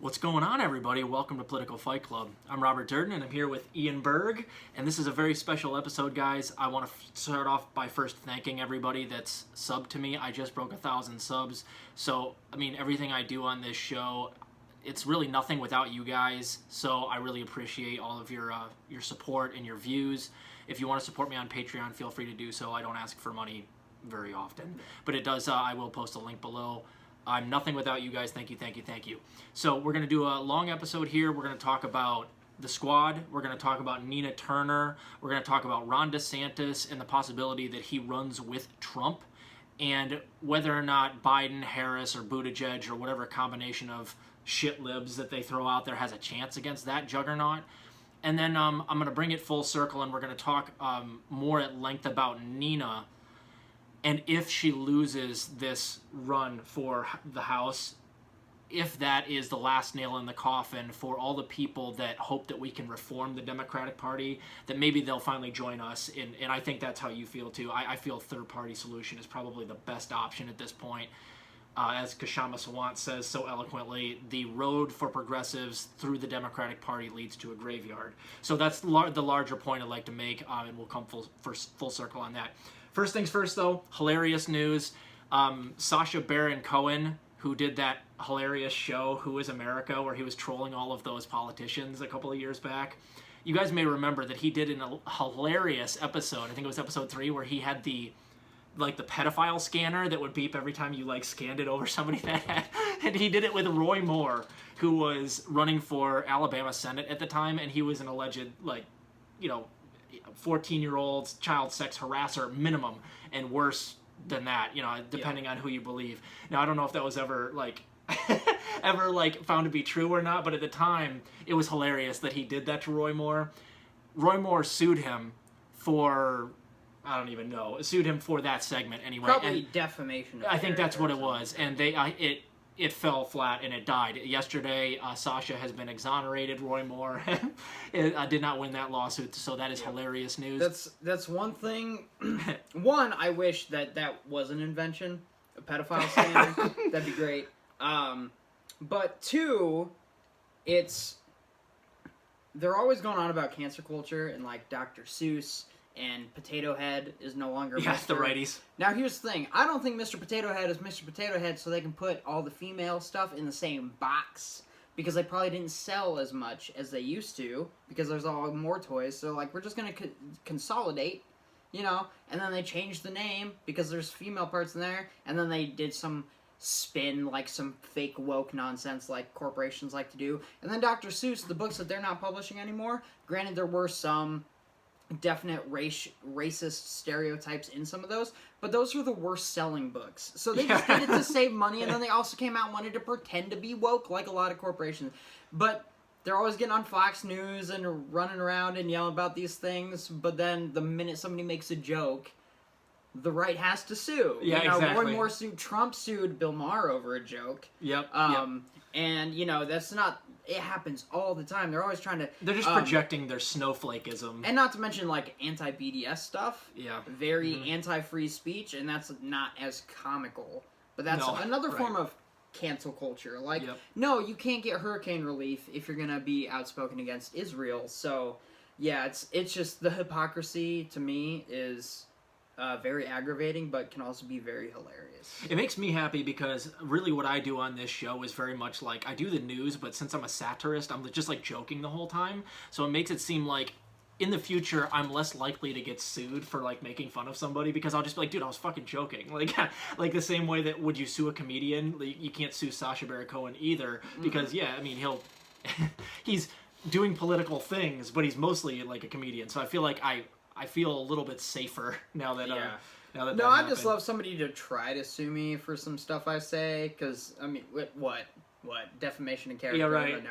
What's going on, everybody? Welcome to Political Fight Club. I'm Robert Durden, and I'm here with Ian Berg, and this is a very special episode, guys. I want to start off by first thanking everybody that's subbed to me. I just broke 1,000 subs, so, everything I do on this show, it's really nothing without you guys, so I really appreciate all of your support and your views. If you want to support me on Patreon, feel free to do so. I don't ask for money very often, but it does. I will post a link below. I'm nothing without you guys. Thank you, thank you, thank you. So we're going to do a long episode here. We're going to talk about the squad. We're going to talk about Nina Turner. We're going to talk about Ron DeSantis and the possibility that he runs with Trump, and whether or not Biden, Harris, or Buttigieg, or whatever combination of shit libs that they throw out there has a chance against that juggernaut. And then I'm going to bring it full circle, and we're going to talk more at length about Nina. And if she loses this run for the House, if that is the last nail in the coffin for all the people that hope that we can reform the Democratic Party, that maybe they'll finally join us. And I think that's how you feel, too. I feel third-party solution is probably the best option at this point. As Kshama Sawant says so eloquently, the road for progressives through the Democratic Party leads to a graveyard. So that's the larger point I'd like to make, and we'll come full circle on that. First things first, though, hilarious news. Sacha Baron Cohen, who did that hilarious show, Who is America, where he was trolling all of those politicians a couple of years back. You guys may remember that he did a hilarious episode, I think it was episode 3, where he had the pedophile scanner that would beep every time you, scanned it over somebody that had. And he did it with Roy Moore, who was running for Alabama Senate at the time, and he was an alleged, 14-year-old child sex harasser minimum, and worse than that, depending on who you believe. Now, I don't know if that was ever found to be true or not, but at the time, it was hilarious that he did that to Roy Moore. Roy Moore sued him for, I don't even know, sued him for that segment anyway. Probably defamation. I think that's what it was, and it fell flat and it died. Yesterday, Sasha has been exonerated. Roy Moore did not win that lawsuit, so that is hilarious news. That's one thing. One, I wish that was an invention, a pedophile scanner. That'd be great. But two, they're always going on about cancer culture and Dr. Seuss. And Potato Head is no longer Mr. the righties. Now, here's the thing. I don't think Mr. Potato Head is Mr. Potato Head so they can put all the female stuff in the same box, because they probably didn't sell as much as they used to, because there's all more toys. So, we're just going to consolidate, and then they changed the name because there's female parts in there, and then they did some spin, some fake woke nonsense like corporations like to do. And then Dr. Seuss, the books that they're not publishing anymore, granted there were some definite racist stereotypes in some of those, but those were the worst selling books. So they just did it to save money, and then they also came out and wanted to pretend to be woke like a lot of corporations. But they're always getting on Fox News and running around and yelling about these things, but then the minute somebody makes a joke, the right has to sue. Yeah, exactly. Roy Moore sued, Trump sued Bill Maher over a joke. Yep. And, that's not... It happens all the time. They're always trying to... They're just projecting their snowflakeism. And not to mention, anti-BDS stuff. Yeah. Very anti-free speech, and that's not as comical. But that's another form of cancel culture. No, you can't get hurricane relief if you're going to be outspoken against Israel. So, yeah, it's just the hypocrisy, to me, is... very aggravating, but can also be very hilarious. It makes me happy because really what I do on this show is very much I do the news, but since I'm a satirist, I'm just joking the whole time. So it makes it seem like in the future I'm less likely to get sued for making fun of somebody, because I'll just be dude, I was fucking joking. The same way that would you sue a comedian, you can't sue Sacha Baron Cohen either, because he's doing political things, but he's mostly a comedian. So I feel I feel a little bit safer now that No, I just love somebody to try to sue me for some stuff I say, because what defamation of character? Yeah, right.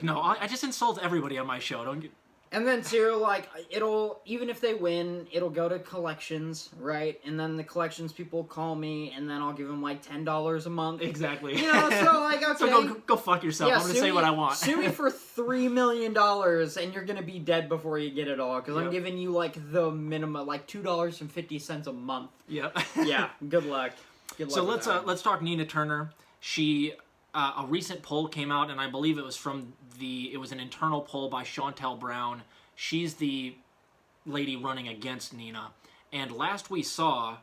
No, I just insult everybody on my show. Don't get... And then too, it'll, even if they win, it'll go to collections, right? And then the collections people call me, and then I'll give them $10 a month. Exactly. Okay. So go fuck yourself. I'm gonna say what I want. Sue me for $3 million, and you're gonna be dead before you get it all, because I'm giving you the minimum, $2.50 a month. Yep. Yeah. Good luck. So let's talk Nina Turner. She a recent poll came out, and I believe it was it was an internal poll by Chantel Brown. She's the lady running against Nina. And last we saw,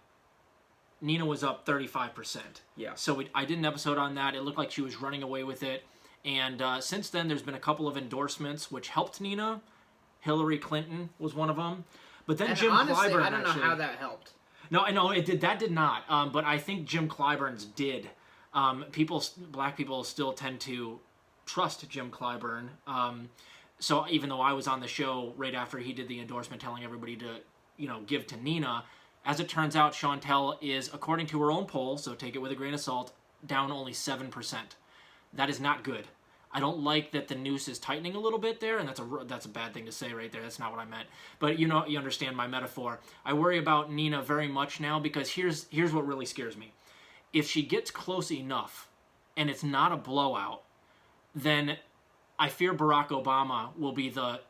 Nina was up 35%. Yeah. So I did an episode on that. It looked like she was running away with it. And since then, there's been a couple of endorsements which helped Nina. Hillary Clinton was one of them. But then Jim honestly, Clyburn I don't know how that helped. No, I know it did. That did not. But I think Jim Clyburn's did. Black people still tend to trust Jim Clyburn. So even though I was on the show right after he did the endorsement telling everybody to, give to Nina, as it turns out, Chantel is, according to her own poll, so take it with a grain of salt, down only 7%. That is not good. I don't like that the noose is tightening a little bit there, and that's a bad thing to say right there. That's not what I meant. But you understand my metaphor. I worry about Nina very much now because here's what really scares me. If she gets close enough and it's not a blowout, then I fear Barack Obama will be the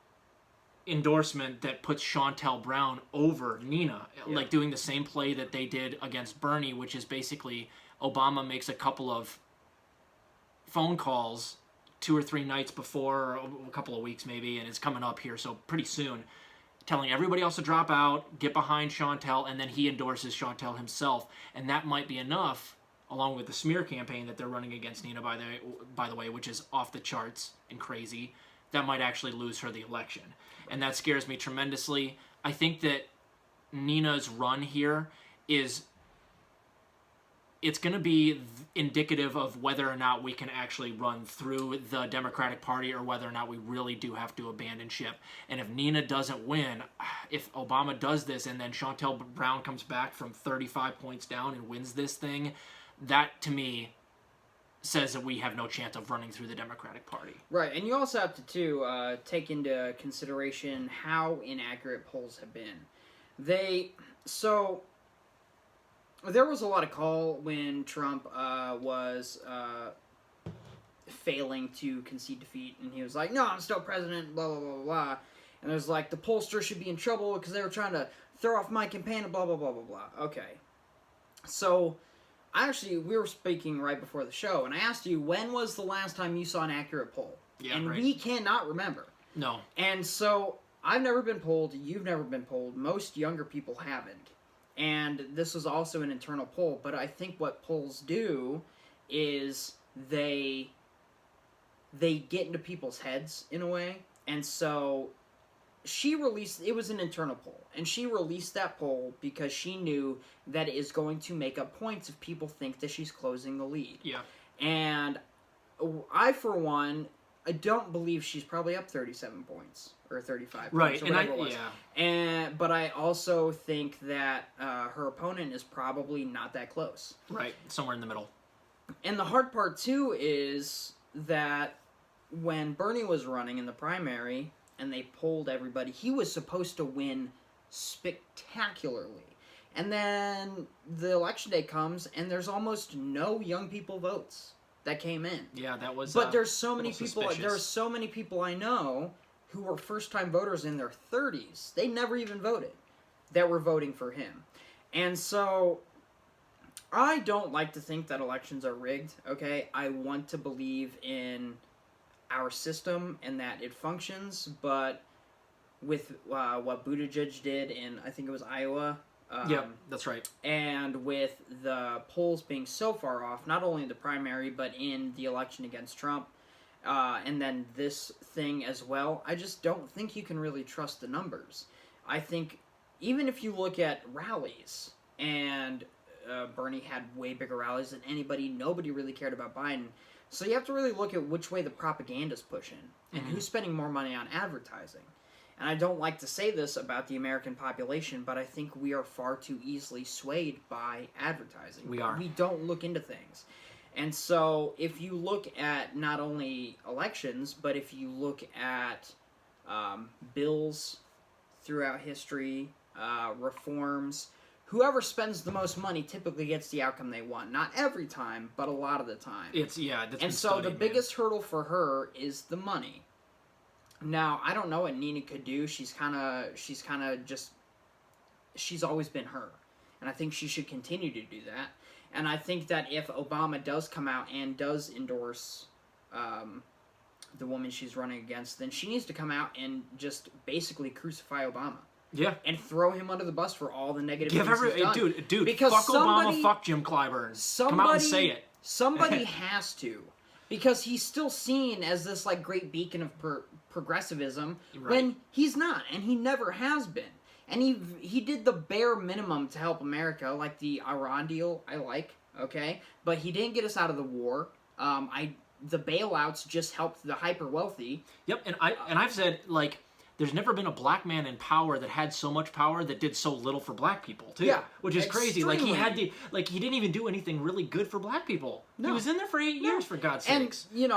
endorsement that puts Chantel Brown over Nina, like doing the same play that they did against Bernie, which is basically Obama makes a couple of phone calls 2 or 3 nights before, a couple of weeks maybe, and it's coming up here, so pretty soon, telling everybody else to drop out, get behind Chantel, and then he endorses Chantel himself, and that might be enough, along with the smear campaign that they're running against Nina, by the way, which is off the charts and crazy, that might actually lose her the election. And that scares me tremendously. I think that Nina's run here it's going to be indicative of whether or not we can actually run through the Democratic Party or whether or not we really do have to abandon ship. And if Nina doesn't win, if Obama does this and then Chantel Brown comes back from 35 points down and wins this thing, that to me says that we have no chance of running through the Democratic Party. Right, and you also have to take into consideration how inaccurate polls have been. There was a lot of call when Trump was failing to concede defeat, and he was like, no, I'm still president, blah, blah, blah, blah. And there's like, the pollsters should be in trouble because they were trying to throw off my campaign, and blah, blah, blah, blah, blah. Okay. So, we were speaking right before the show, and I asked you, when was the last time you saw an accurate poll? Yeah, and right. we cannot remember. No. And so, I've never been polled, you've never been polled, most younger people haven't. And this was also an internal poll, but I think what polls do is they get into people's heads in a way. And so it was an internal poll, and she released that poll because she knew that it is going to make up points if people think that she's closing the lead. Yeah. And I, for one, I don't believe she's probably up 37 points. Or 35 right, points, or whatever it was. But I also think that her opponent is probably not that close. Right, somewhere in the middle. And the hard part, too, is that when Bernie was running in the primary, and they polled everybody, he was supposed to win spectacularly. And then the election day comes, and there's almost no young people votes that came in. Yeah, that was. But there's so many people. Suspicious. There are so many people I know who were first-time voters in their 30s. They never even voted. That were voting for him, and so I don't like to think that elections are rigged. Okay, I want to believe in our system and that it functions, but with what Buttigieg did in, I think it was Iowa. Yeah, that's right. And with the polls being so far off, not only in the primary, but in the election against Trump, and then this thing as well, I just don't think you can really trust the numbers. I think even if you look at rallies, and Bernie had way bigger rallies than anybody, nobody really cared about Biden. So you have to really look at which way the propaganda's pushing, and who's spending more money on advertising. And I don't like to say this about the American population, but I think we are far too easily swayed by advertising. We are. We don't look into things. And so if you look at not only elections, but if you look at bills throughout history, reforms, whoever spends the most money typically gets the outcome they want. Not every time, but a lot of the time. And so the biggest hurdle for her is the money. Now, I don't know what Nina could do. She's always been her. And I think she should continue to do that. And I think that if Obama does come out and does endorse the woman she's running against, then she needs to come out and just basically crucify Obama. Yeah. And throw him under the bus for all the negative things he's done. Dude, because fuck Obama, fuck Jim Clyburn. Come out and say it. Somebody has to. Because he's still seen as this, like, great beacon of progressivism when he's not, and he never has been. And he did the bare minimum to help America, like the Iran deal, okay? But he didn't get us out of the war. The bailouts just helped the hyper-wealthy. Yep, and I've said, like, there's never been a black man in power that had so much power that did so little for black people, too. Yeah, which is crazy. Like, he didn't even do anything really good for black people. No. He was in there for 8 years, for God's sakes. And,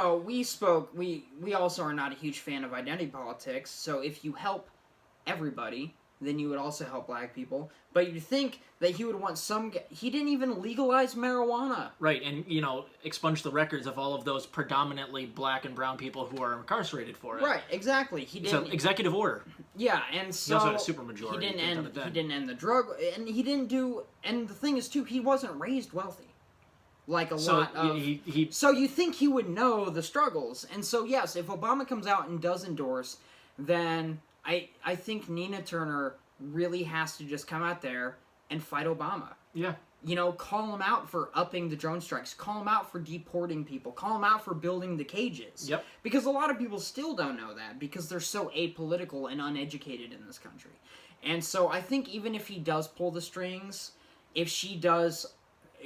we also are not a huge fan of identity politics, so if you help everybody, then you would also help black people. But you'd think that he would want he didn't even legalize marijuana. Right, and, expunge the records of all of those predominantly black and brown people who are incarcerated for it. Right, exactly. He didn't... So, executive order. Yeah, and so... He also had a supermajority. He didn't end the drug... And he didn't do... And the thing is, too, he wasn't raised wealthy. Like lot of... So you think he would know the struggles. And so, yes, if Obama comes out and does endorse, then... I think Nina Turner really has to just come out there and fight Obama. Yeah. Call him out for upping the drone strikes. Call him out for deporting people. Call him out for building the cages. Yep. Because a lot of people still don't know that because they're so apolitical and uneducated in this country. And so I think even if he does pull the strings, if she does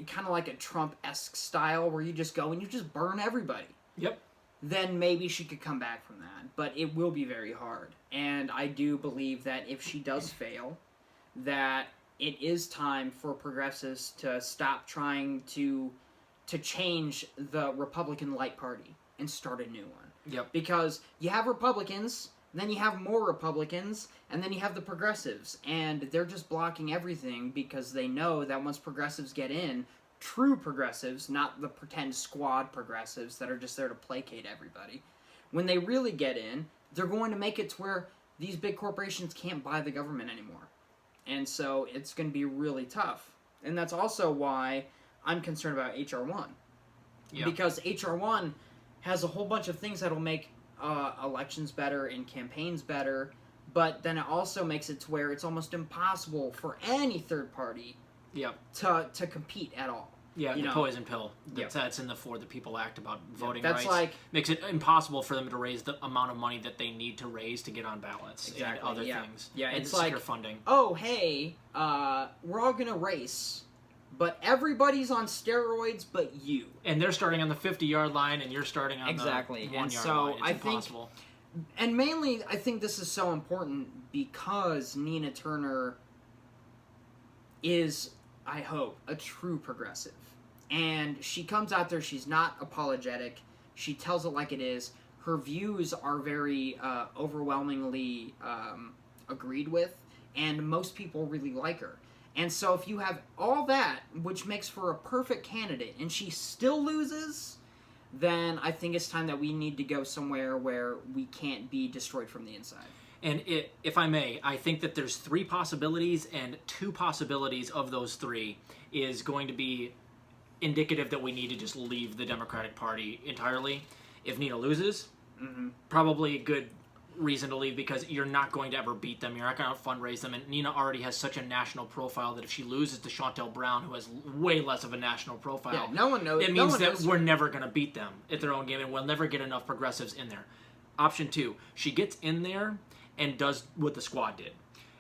kind of like a Trump-esque style where you just go and you just burn everybody. Yep. Then maybe she could come back from that. But it will be very hard. And I do believe that if she does fail, that it is time for progressives to stop trying to change the Republican Light Party and start a new one. Yep. Because you have Republicans, then you have more Republicans, and then you have the progressives. And they're just blocking everything because they know that once progressives get in, true progressives, not the pretend squad progressives that are just there to placate everybody, when they really get in, they're going to make it to where these big corporations can't buy the government anymore. And so it's going to be really tough. And that's also why I'm concerned about H.R. 1. Yeah. Because H.R. 1 has a whole bunch of things that will make elections better and campaigns better, but then it also makes it to where it's almost impossible for any third party to compete at all. Yeah, the poison pill that's in the For the People Act about voting rights like, makes it impossible for them to raise the amount of money that they need to raise to get on ballots and other things. Yeah, and it's like funding. Oh, hey, we're all gonna race, but everybody's on steroids, but you. And they're starting on the 50-yard line, and you're starting on the 1-yard line. It's impossible. And mainly, I think this is so important because Nina Turner is, I hope, a true progressive. And she comes out there, she's not apologetic, she tells it like it is, her views are very overwhelmingly agreed with, and most people really like her. And so if you have all that, which makes for a perfect candidate, and she still loses, then I think it's time that we need to go somewhere where we can't be destroyed from the inside. And if I may, I think that there's 3 possibilities, and 2 possibilities of those 3 is going to be indicative that we need to just leave the Democratic Party entirely. If Nina loses, probably a good reason to leave because you're not going to ever beat them. You're not going to fundraise them. And Nina already has such a national profile that if she loses to Chantel Brown, who has way less of a national profile, no one knows. It means that we're never going to beat them at their own game, and we'll never get enough progressives in there. Option 2, she gets in there and does what the squad did.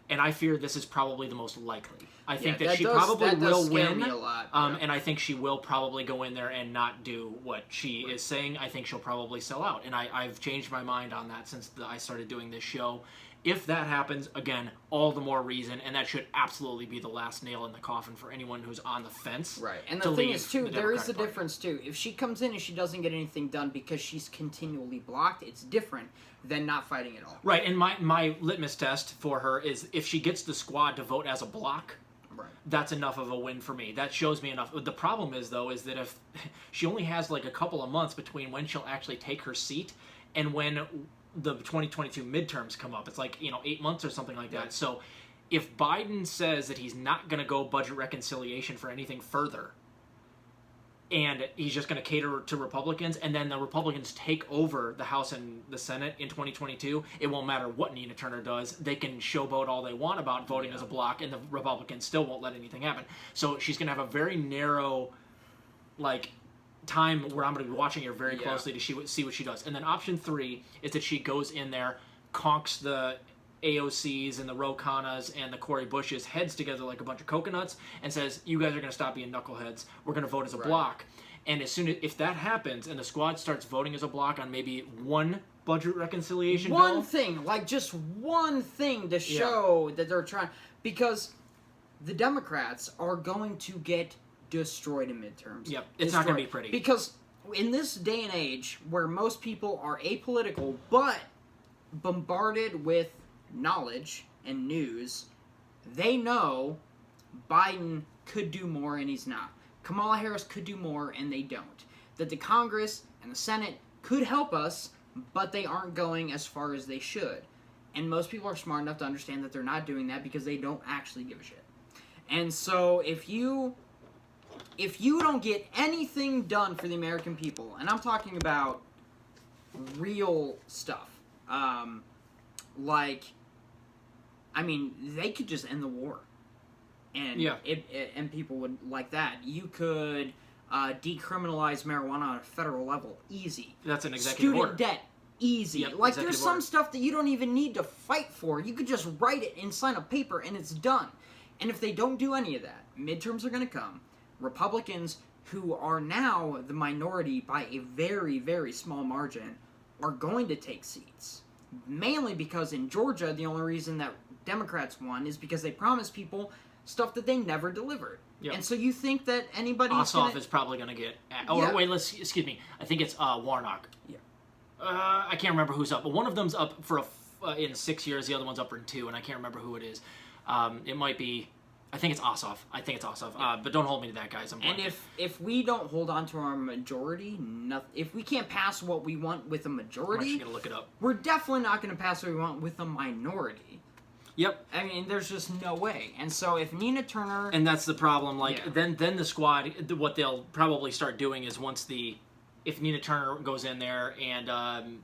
And I fear this is probably the most likely. I think that she probably will win, me a lot, and I think she will probably go in there and not do what she is saying. I think she'll probably sell out, and I've changed my mind on that since I started doing this show. If that happens, again, all the more reason, and that should absolutely be the last nail in the coffin for anyone who's on the fence. Right, and the thing is, too, there is a difference, too. If she comes in and she doesn't get anything done because she's continually blocked, it's different than not fighting at all. Right, and my litmus test for her is if she gets the squad to vote as a block, that's enough of a win for me. That shows me enough. The problem is, though, is that if she only has like a couple of months between when she'll actually take her seat and when the 2022 midterms come up. It's like, 8 months or something like that. Right. So if Biden says that he's not going to go budget reconciliation for anything further, and he's just going to cater to Republicans, and then the Republicans take over the House and the Senate in 2022, it won't matter what Nina Turner does. They can showboat all they want about voting as a bloc, and the Republicans still won't let anything happen. So she's going to have a very narrow, like, time where I'm going to be watching her very closely to see what she does. And then option 3 is that she goes in there, conks the AOCs and the Ro Khannas and the Cori Bushes heads together like a bunch of coconuts and says, you guys are going to stop being knuckleheads. We're going to vote as a bloc. And as soon as, if that happens and the squad starts voting as a bloc on maybe one budget reconciliation bill. One thing, like just one thing to show that they're trying, because the Democrats are going to get destroyed in midterms. Yep, it's not going to be pretty. Because in this day and age where most people are apolitical but bombarded with knowledge and news, they know Biden could do more and he's not. Kamala Harris could do more and they don't. That the Congress and the Senate could help us, but they aren't going as far as they should. And most people are smart enough to understand that they're not doing that because they don't actually give a shit. And so if you don't get anything done for the American people, and I'm talking about real stuff, they could just end the war, and and people would like that. You could decriminalize marijuana on a federal level, easy. That's an executive order. Student debt, easy. Yep, like there's some stuff that you don't even need to fight for. You could just write it and sign a paper, and it's done. And if they don't do any of that, midterms are going to come. Republicans, who are now the minority by a very, very small margin, are going to take seats. Mainly because in Georgia, the only reason that Democrats won is because they promised people stuff that they never delivered. Yep. And so you think that anybody Ossoff is probably going to get... excuse me. I think it's Warnock. Yeah. I can't remember who's up, but one of them's up for in 6 years, the other one's up for 2, and I can't remember who it is. It might be... I think it's Ossoff. Yeah. But don't hold me to that, guys. And if we don't hold on to our majority, if we can't pass what we want with a majority... I'm actually going to look it up. We're definitely not going to pass what we want with a minority. Yep. I mean, there's just no way. And so if Nina Turner... And that's the problem. Then the squad, what they'll probably start doing is if Nina Turner goes in there and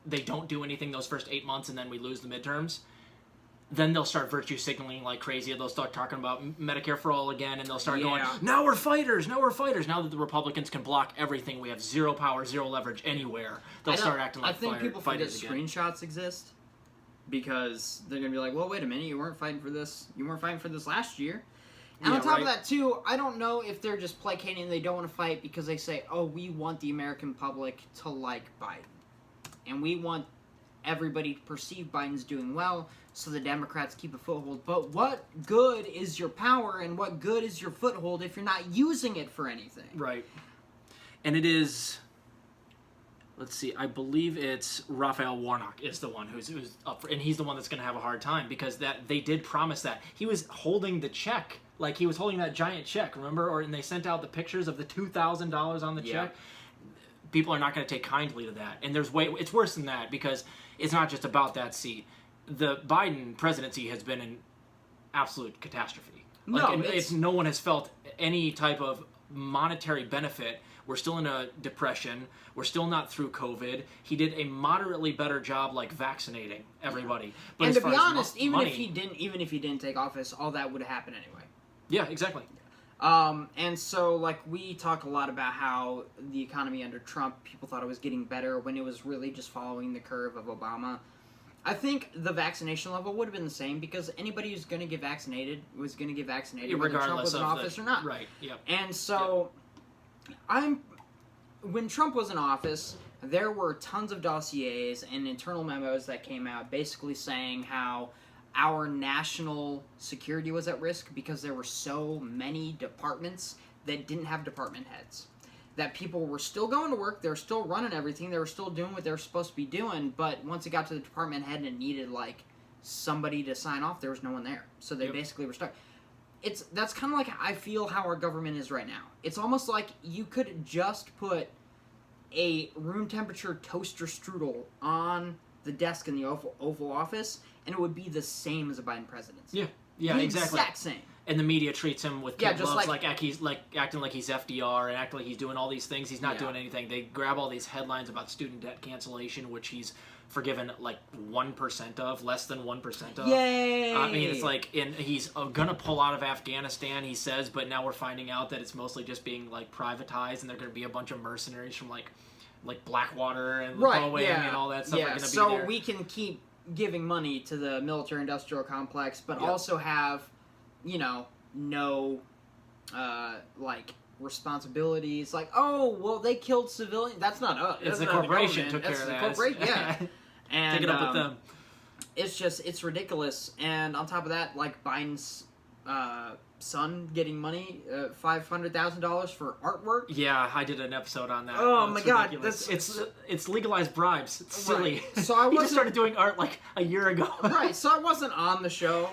they don't do anything those first 8 months and then we lose the midterms... Then they'll start virtue signaling like crazy. They'll start talking about Medicare for all again, and they'll start going, now we're fighters. Now that the Republicans can block everything, we have zero power, zero leverage anywhere. They'll start acting like fighters again. I think people forget screenshots exist, because they're going to be like, well, wait a minute, you weren't fighting for this last year. And on top of that, too, I don't know if they're just placating and they don't want to fight because they say, oh, we want the American public to like Biden. And we want everybody to perceive Biden's doing well, so the Democrats keep a foothold. But what good is your power and what good is your foothold if you're not using it for anything? Right. And it is... Let's see. I believe it's Raphael Warnock is the one who's up for... And he's the one that's going to have a hard time because they did promise that. He was holding the check. Like, he was holding that giant check, remember? And they sent out the pictures of the $2,000 on the check. People are not going to take kindly to that. And it's worse than that because it's not just about that seat. The Biden presidency has been an absolute catastrophe. No one has felt any type of monetary benefit. We're still in a depression. We're still not through COVID. He did a moderately better job, vaccinating everybody. But and to be honest, even if he didn't take office, all that would have happened anyway. Yeah, exactly. And so, we talk a lot about how the economy under Trump, people thought it was getting better when it was really just following the curve of Obama. I think the vaccination level would have been the same because anybody who's going to get vaccinated was going to get vaccinated whether Trump was in office or not. Right, yep. And so, when Trump was in office, there were tons of dossiers and internal memos that came out basically saying how our national security was at risk because there were so many departments that didn't have department heads. That people were still going to work, they were still running everything, they were still doing what they were supposed to be doing, but once it got to the department head and it needed, somebody to sign off, there was no one there. So they basically were stuck. That's kind of like I feel how our government is right now. It's almost like you could just put a room temperature toaster strudel on the desk in the Oval Office, and it would be the same as a Biden presidency. Yeah, exactly. The exact same. And the media treats him with kid just gloves, he's acting like he's FDR and acting like he's doing all these things. He's not doing anything. They grab all these headlines about student debt cancellation, which he's forgiven like 1% of, less than 1% of. Yay! I mean, it's like, and he's gonna pull out of Afghanistan, he says, but now we're finding out that it's mostly just being like privatized, and they're gonna be a bunch of mercenaries from like Blackwater and Boeing and all that stuff are gonna be there. So we can keep giving money to the military-industrial complex, but also have, no, responsibilities. Like, oh, well, they killed civilians. That's not us. It's the corporation took care of that. Corporation, yeah. And take it up with them. It's ridiculous. And on top of that, like Biden's son getting money, $500,000 for artwork. Yeah, I did an episode on that. Oh my god, it's legalized bribes. It's silly. Right. So he just started doing art like a year ago. Right. So I wasn't on the show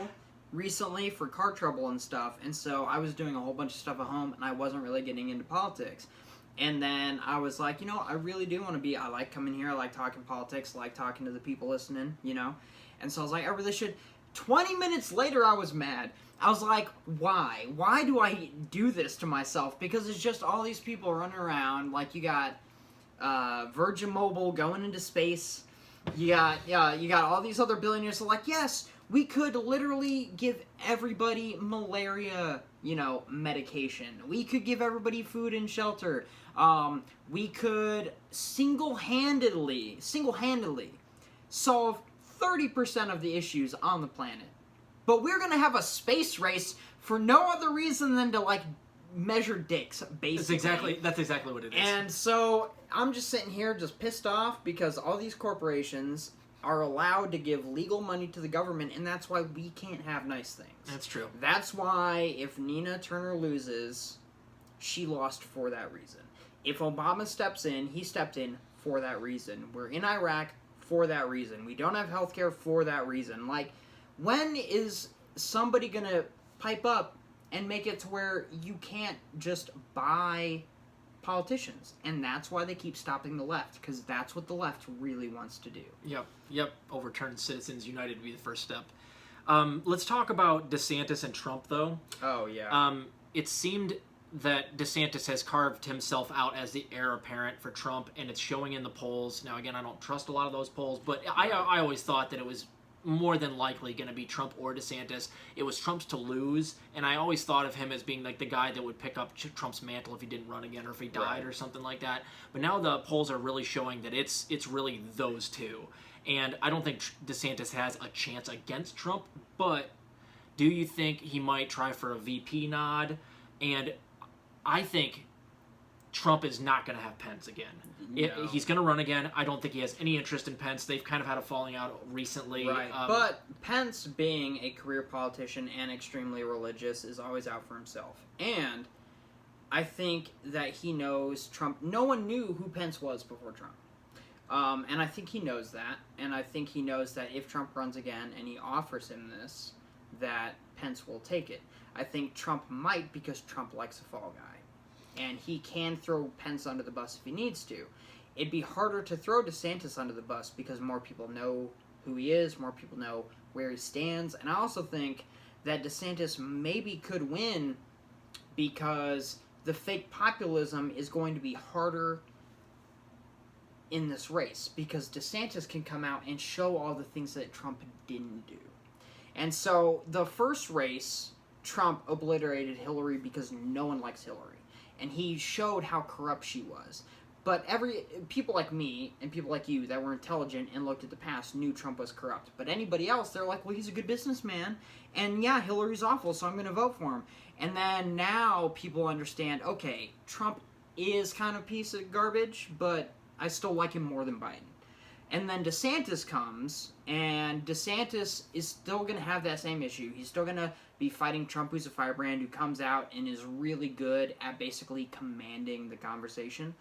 recently for car trouble and stuff, and so I was doing a whole bunch of stuff at home, and I wasn't really getting into politics. And then I was like, I really do want to be. I like coming here. I like talking politics. I like talking to the people listening. And so I was like, I really should. 20 minutes later, I was mad. I was like, why? Why do I do this to myself? Because it's just all these people running around. Like, you got Virgin Mobile going into space. You got all these other billionaires that are like, yes, we could literally give everybody malaria, medication. We could give everybody food and shelter. We could single-handedly solve 30% of the issues on the planet. But we're going to have a space race for no other reason than to, measure dicks, basically. That's exactly what it is. And so I'm just sitting here just pissed off because all these corporations are allowed to give legal money to the government, and that's why we can't have nice things. That's true. That's why if Nina Turner loses, she lost for that reason. If Obama steps in, he stepped in for that reason. We're in Iraq for that reason. We don't have healthcare for that reason. When is somebody going to pipe up and make it to where you can't just buy politicians? And that's why they keep stopping the left, because that's what the left really wants to do. Yep. Overturn Citizens United would be the first step. Let's talk about DeSantis and Trump, though. Oh, yeah. It seemed that DeSantis has carved himself out as the heir apparent for Trump, and it's showing in the polls. Now, again, I don't trust a lot of those polls, but I always thought that it was more than likely going to be Trump or DeSantis. It was Trump's to lose, and I always thought of him as being like the guy that would pick up Trump's mantle if he didn't run again or if he died or something like that. But now the polls are really showing that it's really those two. And I don't think DeSantis has a chance against Trump, but do you think he might try for a VP nod? And I think Trump is not going to have Pence again. No. He's going to run again. I don't think he has any interest in Pence. They've kind of had a falling out recently. Right. But Pence, being a career politician and extremely religious, is always out for himself. And I think that he knows Trump. No one knew who Pence was before Trump. And I think he knows that. And I think he knows that if Trump runs again and he offers him this, that Pence will take it. I think Trump might, because Trump likes a fall guy. And he can throw Pence under the bus if he needs to. It'd be harder to throw DeSantis under the bus because more people know who he is, more people know where he stands. And I also think that DeSantis maybe could win because the fake populism is going to be harder in this race, because DeSantis can come out and show all the things that Trump didn't do. And so the first race, Trump obliterated Hillary because no one likes Hillary. And he showed how corrupt she was. But people like me and people like you that were intelligent and looked at the past knew Trump was corrupt. But anybody else, they're like, well, he's a good businessman. And yeah, Hillary's awful, so I'm going to vote for him. And then now people understand, okay, Trump is kind of a piece of garbage, but I still like him more than Biden. And then DeSantis comes, and DeSantis is still going to have that same issue. He's still going to be fighting Trump, who's a firebrand, who comes out and is really good at basically commanding the conversation.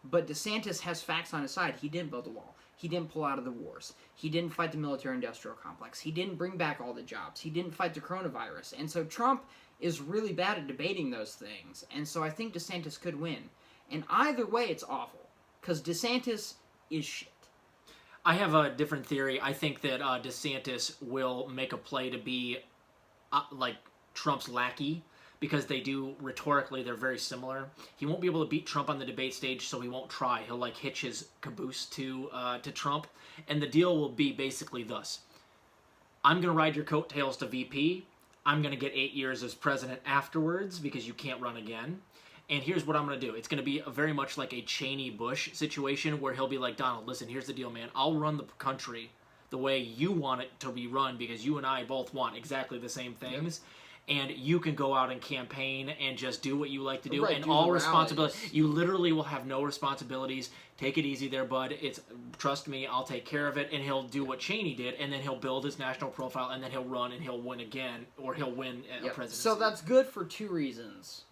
But DeSantis has facts on his side. He didn't build the wall. He didn't pull out of the wars. He didn't fight the military-industrial complex. He didn't bring back all the jobs. He didn't fight the coronavirus. And so Trump is really bad at debating those things. And so I think DeSantis could win. And either way, it's awful. Because DeSantis is shit. I have a different theory. I think that DeSantis will make a play to be Trump's lackey, because they do, rhetorically, they're very similar. He won't be able to beat Trump on the debate stage, so he won't try. He'll, like, hitch his caboose to Trump. And the deal will be basically thus. I'm going to ride your coattails to VP. I'm going to get 8 years as president afterwards, because you can't run again. And here's what I'm going to do. It's going to be very much like a Cheney-Bush situation, where he'll be like, Donald, listen, here's the deal, man. I'll run the country the way you want it to be run, because you and I both want exactly the same things. Yep. And you can go out and campaign and just do what you like to do. Right, and do all responsibility. You literally will have no responsibilities. Take it easy there, bud. Trust me, I'll take care of it. And he'll do what Cheney did, and then he'll build his national profile, and then he'll run and he'll win again, or he'll win a presidency. So that's good for two reasons.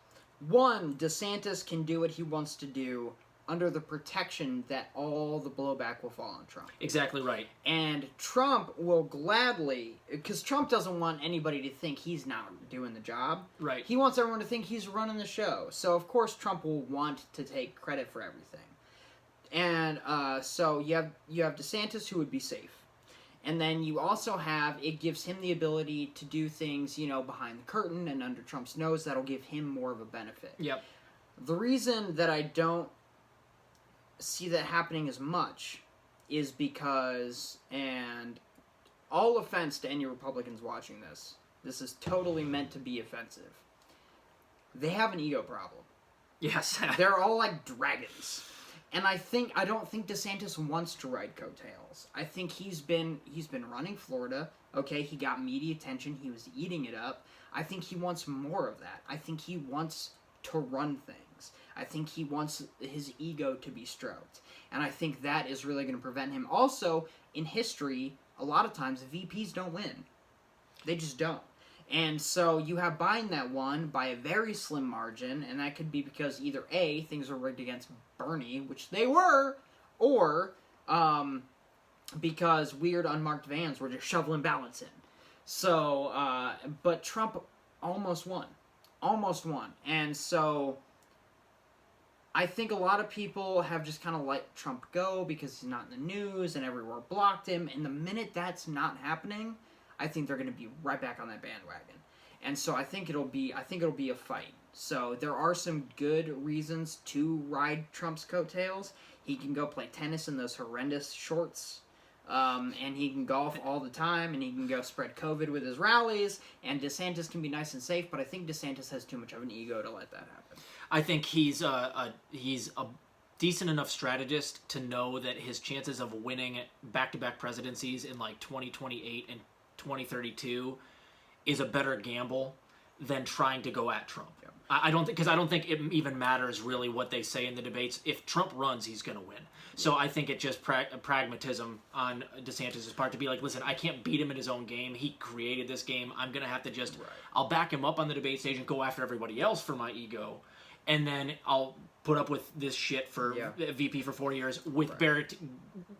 One, DeSantis can do what he wants to do under the protection that all the blowback will fall on Trump. Exactly right. And Trump will gladly, because Trump doesn't want anybody to think he's not doing the job. Right. He wants everyone to think he's running the show. So, of course, Trump will want to take credit for everything. And so you have DeSantis, who would be safe. And then you also have, it gives him the ability to do things, behind the curtain and under Trump's nose that'll give him more of a benefit. Yep. The reason that I don't see that happening as much is because, and all offense to any Republicans watching this is totally meant to be offensive, they have an ego problem. Yes. They're all like dragons. And I don't think DeSantis wants to ride coattails. I think he's been running Florida. Okay, he got media attention. He was eating it up. I think he wants more of that. I think he wants to run things. I think he wants his ego to be stroked. And I think that is really going to prevent him. Also, in history, a lot of times VPs don't win. They just don't. And so you have Biden that won by a very slim margin, and that could be because either A, things were rigged against Bernie, which they were, or because weird unmarked vans were just shoveling ballots in. So, but Trump almost won. And so I think a lot of people have just kind of let Trump go because he's not in the news and everywhere blocked him. And the minute that's not happening, I think they're going to be right back on that bandwagon. And so I think it'll be a fight. So there are some good reasons to ride Trump's coattails. He can go play tennis in those horrendous shorts. And he can golf all the time, and he can go spread COVID with his rallies, and DeSantis can be nice and safe, but I think DeSantis has too much of an ego to let that happen. I think he's a decent enough strategist to know that his chances of winning back-to-back presidencies in like 2028 and 2032 is a better gamble than trying to go at Trump. Yeah. I don't think it even matters really what they say in the debates. If Trump runs, he's going to win. So I think it's just pragmatism on DeSantis' part to be like, listen, I can't beat him in his own game. He created this game. I'm going to have to just, I'll back him up on the debate stage and go after everybody else for my ego. And then I'll put up with this shit for VP for 4 years with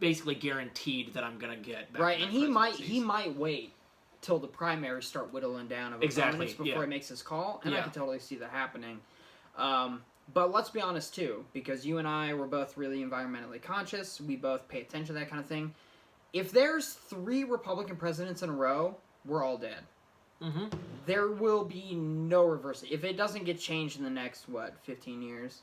basically guaranteed that I'm going to get back. Right, and he might wait till the primaries start whittling down of opponents before he makes his call, and I can totally see that happening. But let's be honest, too, because you and I were both really environmentally conscious. We both pay attention to that kind of thing. If there's 3 Republican presidents in a row, we're all dead. Mm-hmm. There will be no reverse. If it doesn't get changed in the next, 15 years?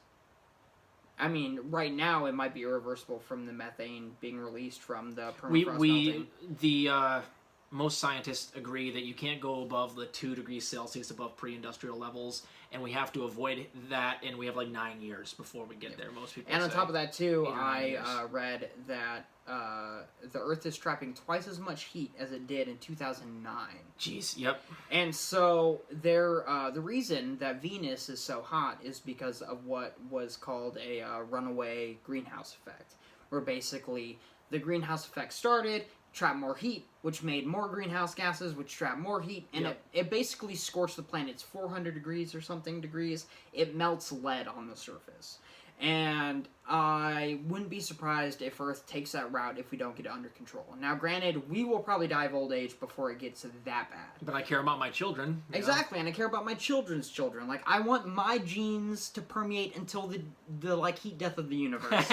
I mean, right now, it might be irreversible from the methane being released from the permafrost melting. Most scientists agree that you can't go above the 2 degrees Celsius above pre-industrial levels, and we have to avoid that, and we have like 9 years before we get there, most people say. And on top of that, too, I read that the Earth is trapping twice as much heat as it did in 2009. Jeez, yep. And so the reason that Venus is so hot is because of what was called a runaway greenhouse effect, where basically the greenhouse effect started, trapped more heat, which made more greenhouse gases, which trapped more heat, and it basically scorched the planet. It's 400 degrees or something degrees. It melts lead on the surface. And I wouldn't be surprised if Earth takes that route if we don't get it under control. Now, granted, we will probably die of old age before it gets that bad. But I care about my children. Exactly, and I care about my children's children. Like, I want my genes to permeate until the heat death of the universe.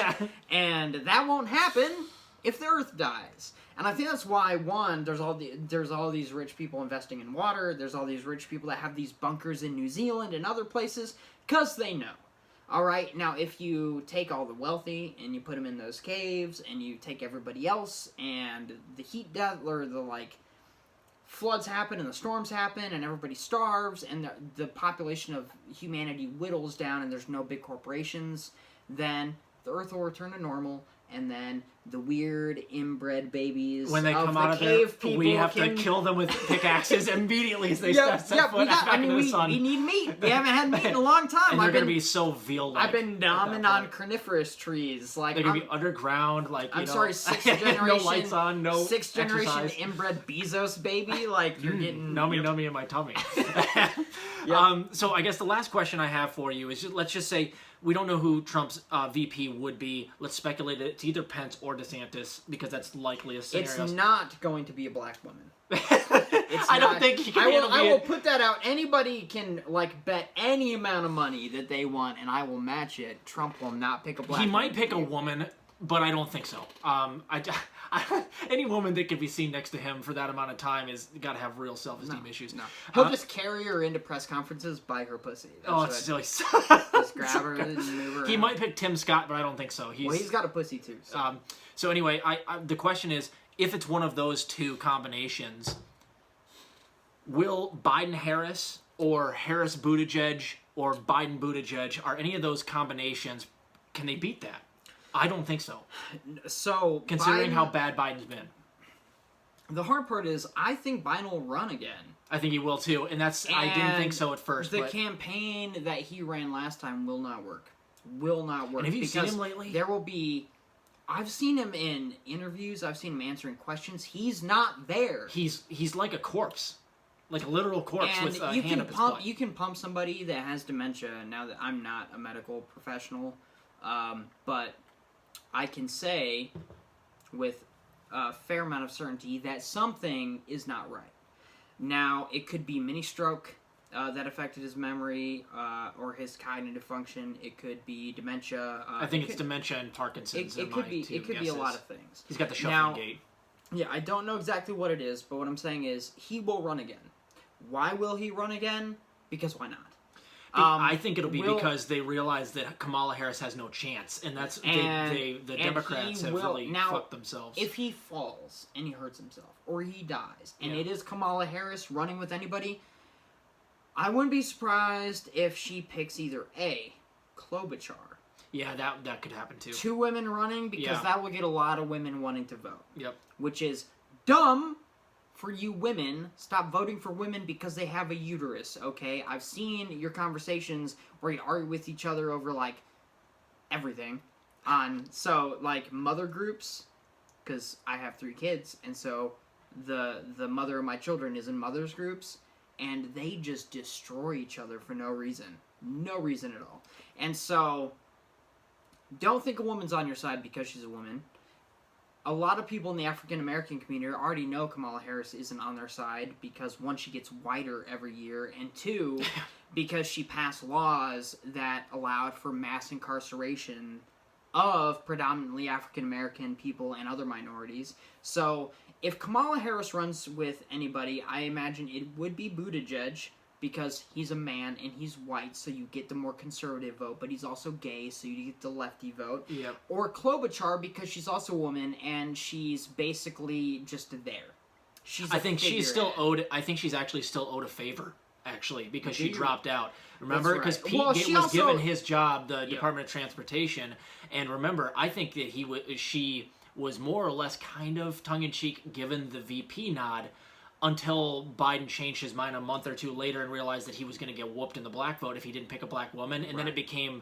And that won't happen if the Earth dies, and I think that's why, one, there's all these rich people investing in water, there's all these rich people that have these bunkers in New Zealand and other places, because they know. Alright, now if you take all the wealthy, and you put them in those caves, and you take everybody else, and the heat death, or the, like, floods happen, and the storms happen, and everybody starves, and the population of humanity whittles down, and there's no big corporations, then the Earth will return to normal, and then the weird inbred babies when they of come the out of cave there, people we have to kill them with pickaxes immediately as they step foot back into the sun. We need meat. We haven't had meat in a long time. And they're going to be so veal-like. I've been nomming on carnivorous trees. Like, they're going to be underground, like, I'm sorry, sixth generation. No lights on, no sixth generation exercise. Inbred Bezos baby. Like, you're getting nummy in my tummy. So I guess the last question I have for you is, let's just say we don't know who Trump's VP would be. Let's speculate it's either Pence or DeSantis, because that's likely a scenario. It's not going to be a black woman. I don't think he can. I will put that out. Anybody can, like, bet any amount of money that they want, and I will match it. Trump will not pick a black woman. He might pick a woman, but I don't think so. Any woman that could be seen next to him for that amount of time is got to have real self-esteem issues. No, he'll just carry her into press conferences by her pussy. It's silly. Just grab her and move her. He might pick Tim Scott, but I don't think so. He's got a pussy too. So anyway, the question is, if it's one of those two combinations, will Biden-Harris or Harris-Buttigieg or Biden-Buttigieg, are any of those combinations, can they beat that? I don't think so. So, considering how bad Biden's been. The hard part is, I think Biden will run again. I think he will too, and I didn't think so at first. The campaign that he ran last time will not work. Will not work. And have you seen him lately? There will be... I've seen him in interviews. I've seen him answering questions. He's not there. He's like a corpse. Like a literal corpse and with a hand up his butt. You can pump somebody that has dementia, now that I'm not a medical professional, but I can say with a fair amount of certainty that something is not right. Now, it could be mini stroke that affected his memory or his cognitive function. It could be dementia. I think it's dementia and Parkinson's. It could be a lot of things. He's got the shuffling gait. Yeah, I don't know exactly what it is, but what I'm saying is he will run again. Why will he run again? Because why not? I think it'll be because they realize that Kamala Harris has no chance, and that's the Democrats have really fucked themselves. If he falls and he hurts himself, or he dies, and it is Kamala Harris running with anybody, I wouldn't be surprised if she picks either A, Klobuchar. Yeah, that could happen too. 2 women running, because that will get a lot of women wanting to vote. Yep. Which is dumb. For you women, stop voting for women because they have a uterus, okay? I've seen your conversations where you argue with each other over, like, everything. Like, mother groups, because I have 3 kids, and so the mother of my children is in mothers groups, and they just destroy each other for no reason. No reason at all. And so, don't think a woman's on your side because she's a woman. A lot of people in the African-American community already know Kamala Harris isn't on their side because, 1, she gets whiter every year, and 2, because she passed laws that allowed for mass incarceration of predominantly African-American people and other minorities. So, if Kamala Harris runs with anybody, I imagine it would be Buttigieg, because he's a man and he's white, so you get the more conservative vote, but he's also gay, so you get the lefty vote. Yep. Or Klobuchar, because she's also a woman and she's basically just there. I think she's actually still owed a favor, because she dropped out. Remember? Because Pete was given his job, the Department of Transportation, and remember, I think that she was more or less kind of tongue-in-cheek given the VP nod, until Biden changed his mind a month or 2 later and realized that he was going to get whooped in the black vote if he didn't pick a black woman. And then it became,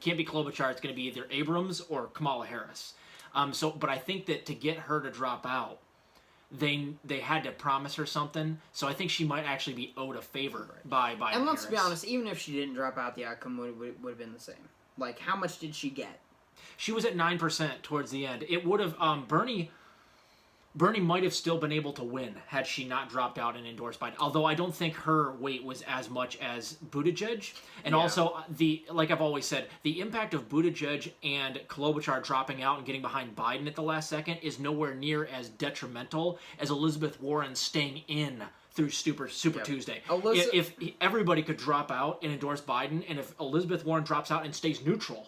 can't be Klobuchar, it's going to be either Abrams or Kamala Harris. But I think that to get her to drop out, they had to promise her something. So I think she might actually be owed a favor by Biden. And let's be honest, even if she didn't drop out, the outcome would have been the same. Like, how much did she get? She was at 9% towards the end. It would have, Bernie Bernie might have still been able to win had she not dropped out and endorsed Biden. Although I don't think her weight was as much as Buttigieg. And also, like I've always said, the impact of Buttigieg and Klobuchar dropping out and getting behind Biden at the last second is nowhere near as detrimental as Elizabeth Warren staying in through Super Tuesday. If everybody could drop out and endorse Biden, and if Elizabeth Warren drops out and stays neutral,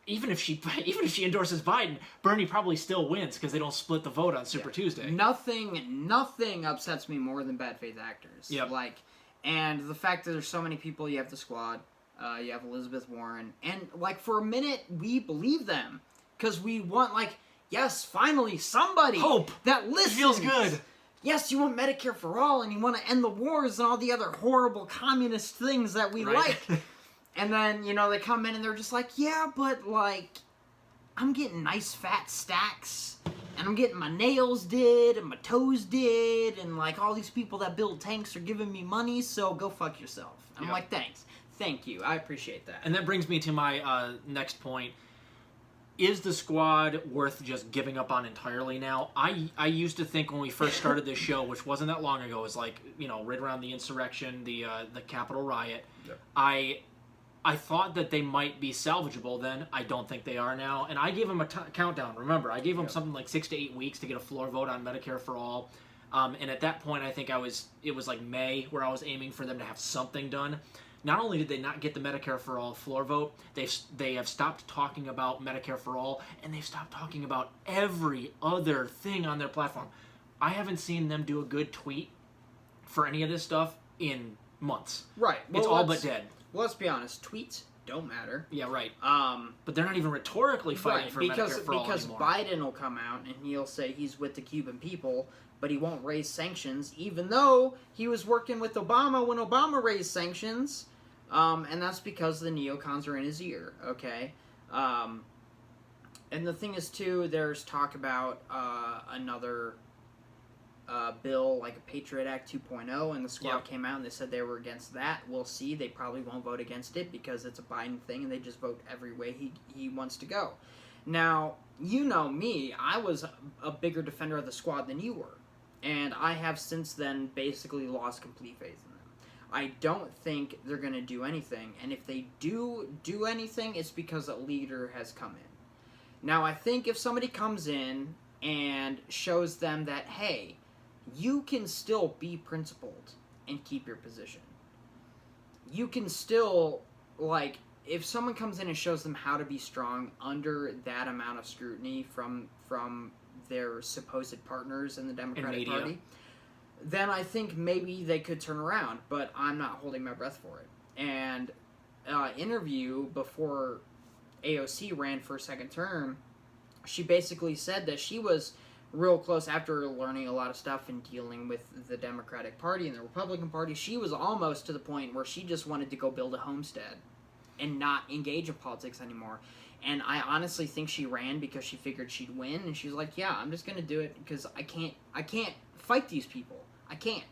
even if she endorses Biden, Bernie probably still wins because they don't split the vote on Super Tuesday. Nothing upsets me more than bad faith actors. Yep. And the fact that there's so many people. You have the Squad, you have Elizabeth Warren, and for a minute we believe them because we want yes, finally somebody hope that listens. It feels good. Yes, you want Medicare for all, and you want to end the wars and all the other horrible communist things that we like. And then, they come in and they're just like, yeah, but, I'm getting nice fat stacks, and I'm getting my nails did, and my toes did, and, all these people that build tanks are giving me money, so go fuck yourself. I'm like, thanks. Thank you. I appreciate that. And that brings me to my next point. Is the Squad worth just giving up on entirely now? I used to think when we first started this show, which wasn't that long ago, it was right around the insurrection, the Capitol riot. Yep. I thought that they might be salvageable then. I don't think they are now. And I gave them a countdown. Remember, I gave them something like 6 to 8 weeks to get a floor vote on Medicare for all. And at that point, I think it was May where I was aiming for them to have something done. Not only did they not get the Medicare for all floor vote, they have stopped talking about Medicare for all, and they've stopped talking about every other thing on their platform. I haven't seen them do a good tweet for any of this stuff in months. Right. Well, it's all but dead. Let's be honest. Tweets don't matter. Yeah, right. But they're not even rhetorically fighting for Medicare for all anymore. Because Biden will come out and he'll say he's with the Cuban people, but he won't raise sanctions, even though he was working with Obama when Obama raised sanctions. And that's because the neocons are in his ear, okay? And the thing is, too, there's talk about another bill, like a Patriot Act 2.0, and the Squad came out and they said they were against that. We'll see. They probably won't vote against it because it's a Biden thing, and they just vote every way he wants to go. Now, you know me. I was a bigger defender of the Squad than you were, and I have since then basically lost complete faith in them. I don't think they're going to do anything, and if they do anything, it's because a leader has come in. Now, I think if somebody comes in and shows them that, hey, you can still be principled and keep your position. You can still, if someone comes in and shows them how to be strong under that amount of scrutiny from their supposed partners in the Democratic Party, then I think maybe they could turn around, but I'm not holding my breath for it. And interview before AOC ran for a second term, she basically said that she was real close after learning a lot of stuff and dealing with the Democratic Party and the Republican Party. She was almost to the point where she just wanted to go build a homestead and not engage in politics anymore. And I honestly think she ran because she figured she'd win, and she was like, yeah, I'm just going to do it because I can't fight these people. I can't.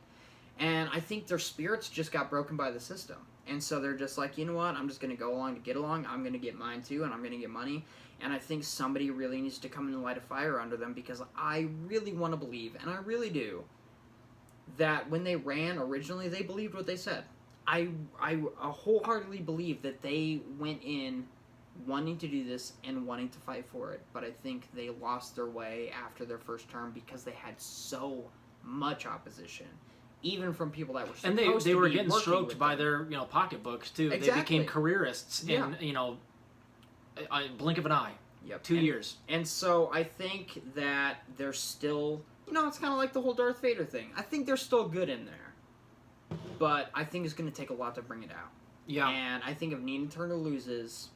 And I think their spirits just got broken by the system. And so they're just like, you know what, I'm just going to go along to get along. I'm going to get mine too, and I'm going to get money. And I think somebody really needs to come in and light a fire under them, because I really want to believe, and I really do, that when they ran originally, they believed what they said. I wholeheartedly believe that they went in wanting to do this and wanting to fight for it. But I think they lost their way after their first term because they had so much opposition, even from people that were supposed to be and they were getting stroked by their pocketbooks too. Exactly. They became careerists in a blink of an eye. Yep. 2 years. And so I think that they're still, it's kind of like the whole Darth Vader thing. I think they're still good in there, but I think it's going to take a lot to bring it out. Yeah. And I think if Nina Turner loses,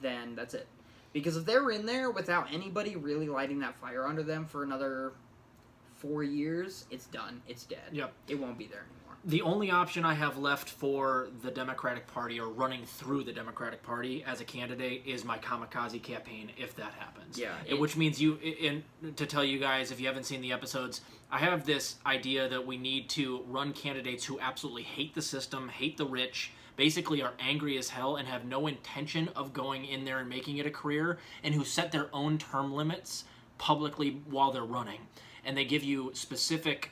then that's it. Because if they're in there without anybody really lighting that fire under them for another 4 years, it's done. It's dead. Yep. It won't be there anymore. The only option I have left for the Democratic Party, or running through the Democratic Party as a candidate, is my Kamikaze campaign, if that happens. Yeah. Which means to tell you guys, if you haven't seen the episodes, I have this idea that we need to run candidates who absolutely hate the system, hate the rich, basically are angry as hell and have no intention of going in there and making it a career, and who set their own term limits publicly while they're running, and they give you specific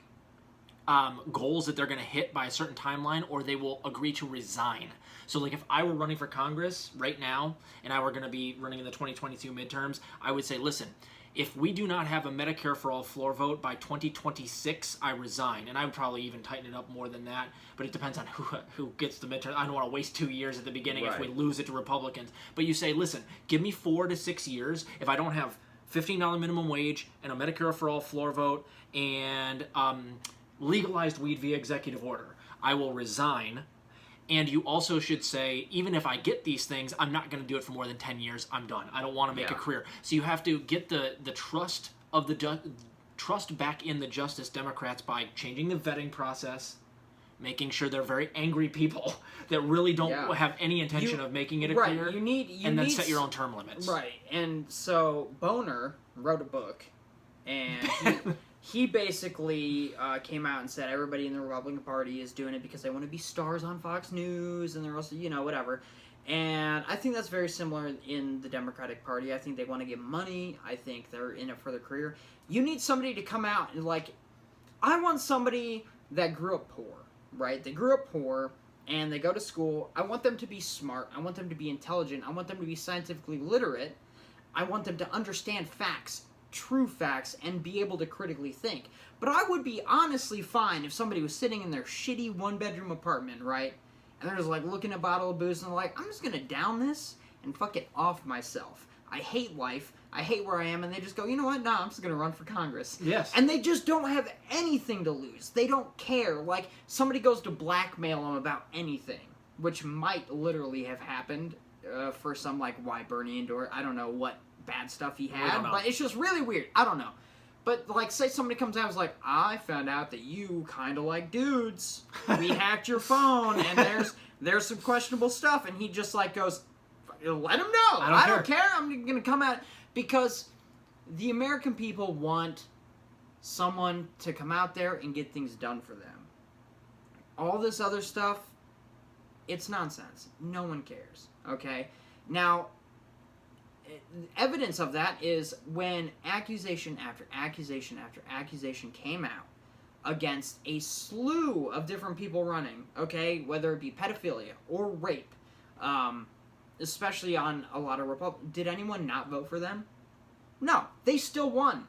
goals that they're going to hit by a certain timeline, or they will agree to resign. So, like, if I were running for Congress right now, and I were going to be running in the 2022 midterms, I would say, listen, if we do not have a Medicare for All floor vote by 2026, I resign. And I would probably even tighten it up more than that, but it depends on who gets the midterm. I don't want to waste 2 years at the beginning if we lose it to Republicans. But you say, listen, give me 4 to 6 years. If I don't have $15 minimum wage and a Medicare for All floor vote and legalized weed via executive order, I will resign. And you also should say, even if I get these things, I'm not going to do it for more than 10 years. I'm done. I don't want to make a career. So you have to get the trust of the trust back in the Justice Democrats by changing the vetting process, making sure they're very angry people that really don't have any intention of making it a career. And then set your own term limits. Right. And so Boner wrote a book, and he basically came out and said everybody in the Republican Party is doing it because they want to be stars on Fox News, and they're also, whatever. And I think that's very similar in the Democratic Party. I think they want to get money. I think they're in it for their career. You need somebody to come out and, like, I want somebody that grew up poor, right? They grew up poor, and they go to school. I want them to be smart. I want them to be intelligent. I want them to be scientifically literate. I want them to understand facts, true facts, and be able to critically think. But I would be honestly fine if somebody was sitting in their shitty one-bedroom apartment, right? And they're just, like, looking at a bottle of booze, and they're like, I'm just gonna down this and fuck it off myself. I hate life. I hate where I am. And they just go, you know what? No, I'm just gonna run for Congress. Yes. And they just don't have anything to lose. They don't care. Like, somebody goes to blackmail them about anything, which might literally have happened for some, like, why Bernie endorsed. I don't know what bad stuff he had, but it's just really weird. I don't know. But, like, say somebody comes out and is like, I found out that you kind of like dudes. We hacked your phone, and there's some questionable stuff. And he just, like, goes, let him know. I don't care. I'm going to come out. Because the American people want someone to come out there and get things done for them. All this other stuff, it's nonsense. No one cares. Okay? Now, evidence of that is when accusation after accusation after accusation came out against a slew of different people running, okay, whether it be pedophilia or rape, especially on a lot of Republicans. Did anyone not vote for them? No, they still won,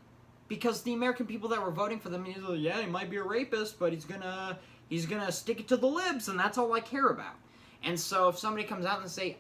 because the American people that were voting for them, he might be a rapist, but he's gonna stick it to the libs, and that's all I care about. And so if somebody comes out and say,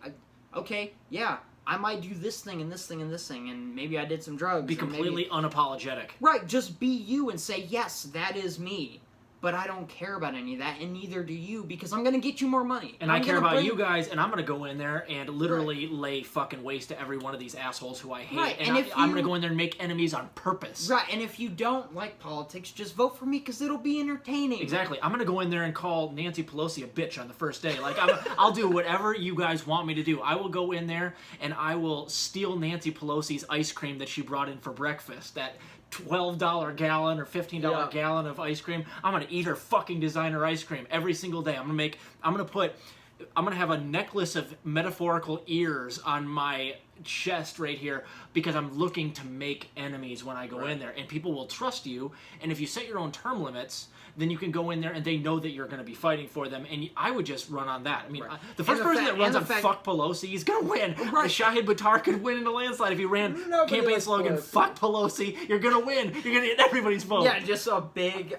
okay, yeah, I might do this thing and this thing and this thing, and maybe I did some drugs. Be completely unapologetic. Right, just be you and say, yes, that is me. But I don't care about any of that, and neither do you, because I'm going to get you more money. And I care about you guys, and I'm going to go in there and literally lay fucking waste to every one of these assholes who I hate. Right. And I'm going to go in there and make enemies on purpose. Right, and if you don't like politics, just vote for me, because it'll be entertaining. Exactly. I'm going to go in there and call Nancy Pelosi a bitch on the first day. Like, I'll do whatever you guys want me to do. I will go in there, and I will steal Nancy Pelosi's ice cream that she brought in for breakfast. That $12 gallon or $15 gallon of ice cream. I'm gonna eat her fucking designer ice cream every single day. I'm gonna have a necklace of metaphorical ears on my chest right here, because I'm looking to make enemies when I go in there, and people will trust you. And if you set your own term limits, then you can go in there and they know that you're going to be fighting for them. And I would just run on that. I mean, the first person that runs on fuck Pelosi is going to win. Right. Shahid Buttar could win in a landslide if he ran campaign slogan, fuck Pelosi, you're going to win. You're going to get everybody's vote. Yeah, just a big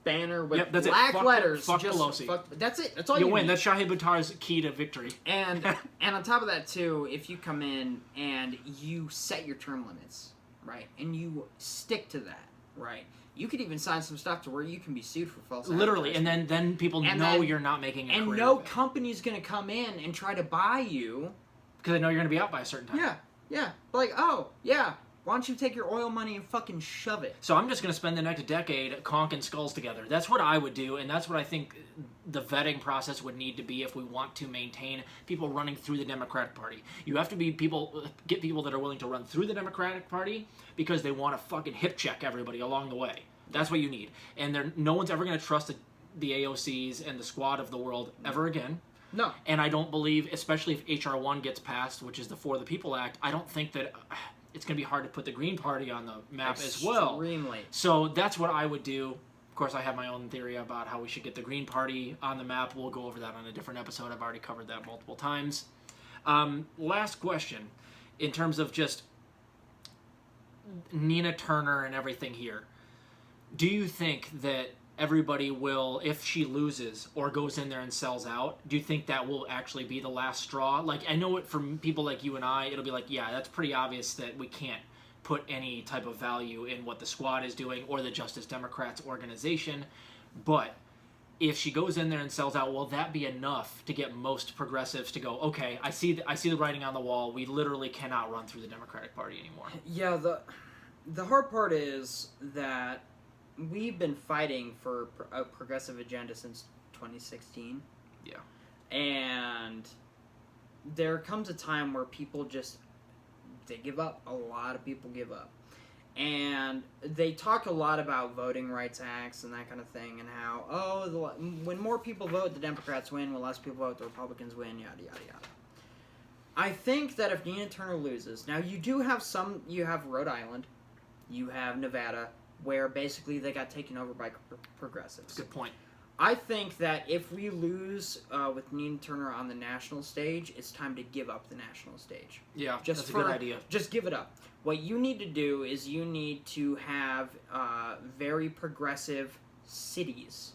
banner with black letters. Fuck Pelosi. That's it. That's all you win. need. That's Shahid Buttar's key to victory. And on top of that, too, if you come in and you set your term limits, right, and you stick to that, right, you could even sign some stuff to where you can be sued for false literally, and then people know you're not making a career. And no company's going to come in and try to buy you. Because they know you're going to be out by a certain time. Yeah. Like, oh, yeah, why don't you take your oil money and fucking shove it? So I'm just going to spend the next decade conking skulls together. That's what I would do, and that's what I think the vetting process would need to be if we want to maintain people running through the Democratic Party. You have to get people that are willing to run through the Democratic Party because they want to fucking hip check everybody along the way. That's what you need. And no one's ever going to trust the AOCs and the squad of the world ever again. No. And I don't believe, especially if H.R. 1 gets passed, which is the For the People Act, I don't think that... it's going to be hard to put the Green Party on the map as well. Extremely. So that's what I would do. Of course, I have my own theory about how we should get the Green Party on the map. We'll go over that on a different episode. I've already covered that multiple times. Last question, in terms of just Nina Turner and everything here. Do you think that everybody will, if she loses or goes in there and sells out, do you think that will actually be the last straw? Like, I know it for people like you and I, it'll be like, yeah, that's pretty obvious that we can't put any type of value in what the Squad is doing or the Justice Democrats organization. But if she goes in there and sells out, will that be enough to get most progressives to go, okay, I see the writing on the wall. We literally cannot run through the Democratic Party anymore. Yeah, the hard part is that we've been fighting for a progressive agenda since 2016. Yeah. And there comes a time where people they give up. A lot of people give up. And they talk a lot about voting rights acts and that kind of thing, and how, when more people vote, the Democrats win, when less people vote, the Republicans win, yada, yada, yada. I think that if Nina Turner loses, now you have Rhode Island, you have Nevada, where basically they got taken over by progressives. Good point. I think that if we lose with Nina Turner on the national stage, it's time to give up the national stage. Yeah, that's a good idea. Just give it up. What you need to do is you need to have very progressive cities.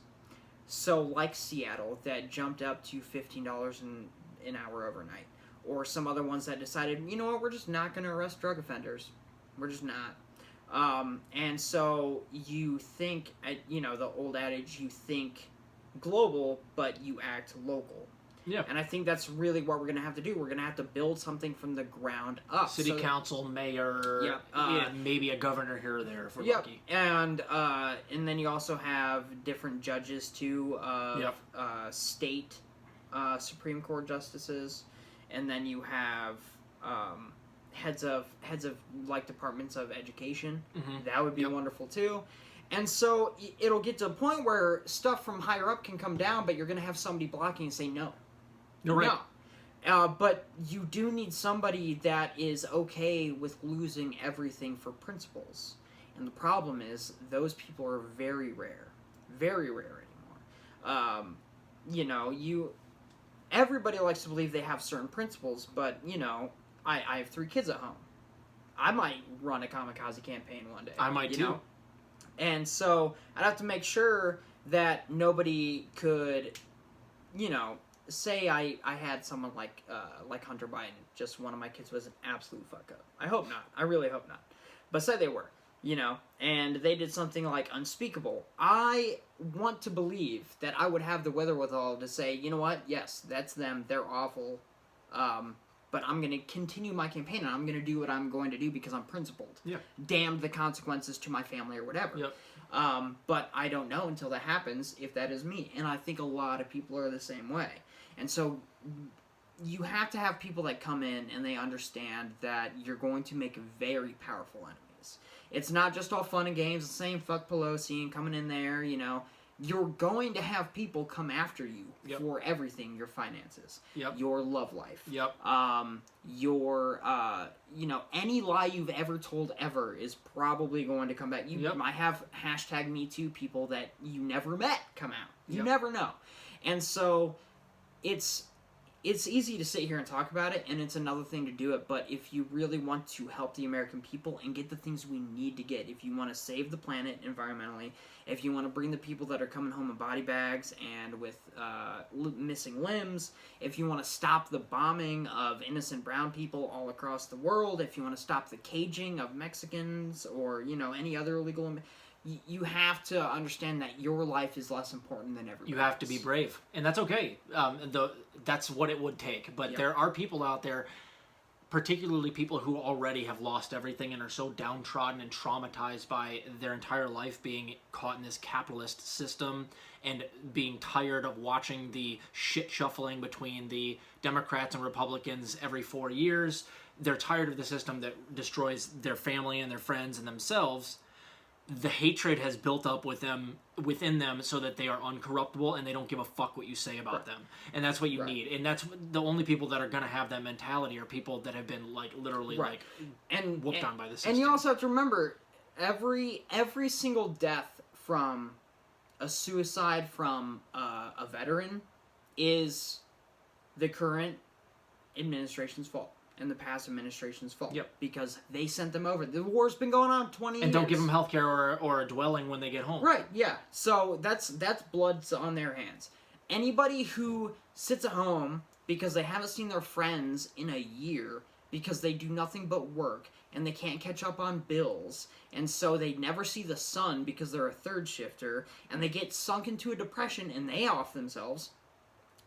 So like Seattle, that jumped up to $15 an hour overnight. Or some other ones that decided, you know what, we're just not going to arrest drug offenders. We're just not. And so you think, the old adage, you think global, but you act local. Yeah. And I think that's really what we're going to have to do. We're going to have to build something from the ground up. City council, mayor, maybe a governor here or there if we're lucky. And then you also have different judges too, state Supreme Court justices, and then you have heads of like departments of education. Mm-hmm. That would be wonderful too. And so it'll get to a point where stuff from higher up can come down, but you're going to have somebody blocking and say no. You're right. No. But you do need somebody that is okay with losing everything for principles. And the problem is those people are very rare. Very rare anymore. Everybody likes to believe they have certain principles, but, I have 3 kids at home. I might run a Kamikaze campaign one day. I might too. And so I'd have to make sure that nobody could, say I had someone like Hunter Biden, just one of my kids was an absolute fuck up. I hope not. I really hope not. But say they were, and they did something like unspeakable. I want to believe that I would have the wherewithal to say, you know what, yes, that's them, they're awful, but I'm going to continue my campaign, and I'm going to do what I'm going to do because I'm principled. Yeah. Damn the consequences to my family or whatever. Yep. But I don't know until that happens if that is me. And I think a lot of people are the same way. And so you have to have people that come in and they understand that you're going to make very powerful enemies. It's not just all fun and games, saying fuck Pelosi and coming in there, You're going to have people come after you for everything, your finances, your love life, your, any lie you've ever told ever is probably going to come back. You might have #MeToo people that you never met come out. You never know. And so it's easy to sit here and talk about it, and it's another thing to do it, but if you really want to help the American people and get the things we need to get, if you want to save the planet environmentally, if you want to bring the people that are coming home in body bags and with missing limbs, if you want to stop the bombing of innocent brown people all across the world, if you want to stop the caging of Mexicans or, any other illegal... You have to understand that your life is less important than everybody You have to be brave, and that's okay. That's what it would take. But there are people out there, particularly people who already have lost everything and are so downtrodden and traumatized by their entire life being caught in this capitalist system and being tired of watching the shit shuffling between the Democrats and Republicans every 4 years. They're tired of the system that destroys their family and their friends and themselves. the hatred has built up within them so that they are uncorruptible and they don't give a fuck what you say about them. And that's what you need. And that's the only people that are going to have that mentality are people that have been like literally like whooped on by the system. And you also have to remember every single death from a suicide from a veteran is the current administration's fault. And the past administration's fault. Yep. Because they sent them over. The war's been going on 20 years. And don't give them health care or a dwelling when they get home. Right, yeah. So that's blood on their hands. Anybody who sits at home because they haven't seen their friends in a year because they do nothing but work and they can't catch up on bills and so they never see the sun because they're a third shifter and they get sunk into a depression and they off themselves,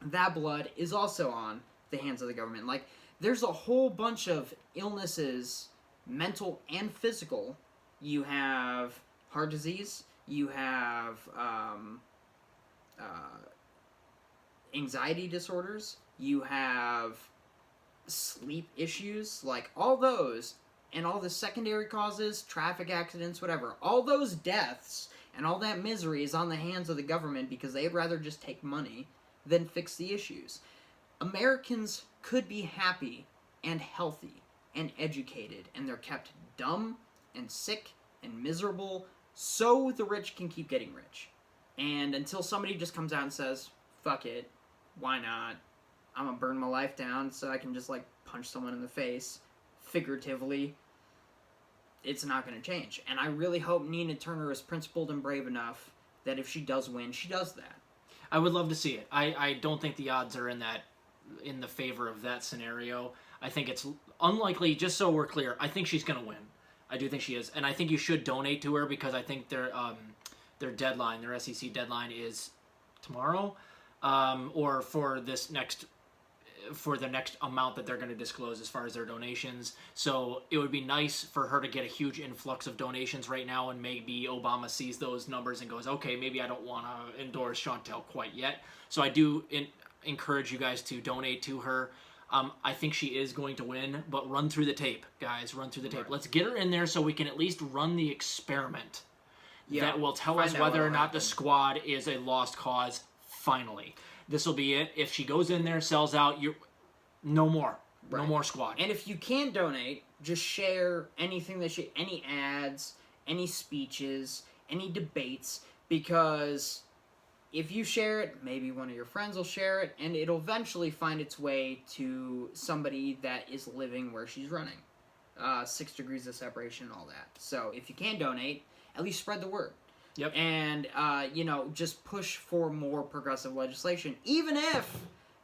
that blood is also on the hands of the government. Like, there's a whole bunch of illnesses, mental and physical. You have heart disease. You have anxiety disorders. You have sleep issues. Like, all those and all the secondary causes, traffic accidents, whatever. All those deaths and all that misery is on the hands of the government because they'd rather just take money than fix the issues. Americans could be happy and healthy and educated, and they're kept dumb and sick and miserable so the rich can keep getting rich. And until somebody just comes out and says, fuck it, why not? I'm gonna burn my life down so I can just, like, punch someone in the face, figuratively, it's not gonna change. And I really hope Nina Turner is principled and brave enough that if she does win, she does that. I would love to see it. I don't think the odds are in the favor of that scenario. I think it's unlikely, just so we're clear, I think she's going to win. I do think she is. And I think you should donate to her because I think their deadline, their SEC deadline is tomorrow, or for the next amount that they're going to disclose as far as their donations. So it would be nice for her to get a huge influx of donations right now, and maybe Obama sees those numbers and goes, okay, maybe I don't want to endorse Chantel quite yet. So I do encourage you guys to donate to her. I think she is going to win, but run through the tape, guys. Run through the tape. Right. Let's get her in there so we can at least run the experiment that will tell us whether or not the squad is a lost cause finally. This will be it. If she goes in there, sells out, no more. Right. No more squad. And if you can't donate, just share anything any ads, any speeches, any debates, because if you share it, maybe one of your friends will share it, and it'll eventually find its way to somebody that is living where she's running. 6 degrees of separation and all that. So if you can donate, at least spread the word. Yep. And, just push for more progressive legislation. Even if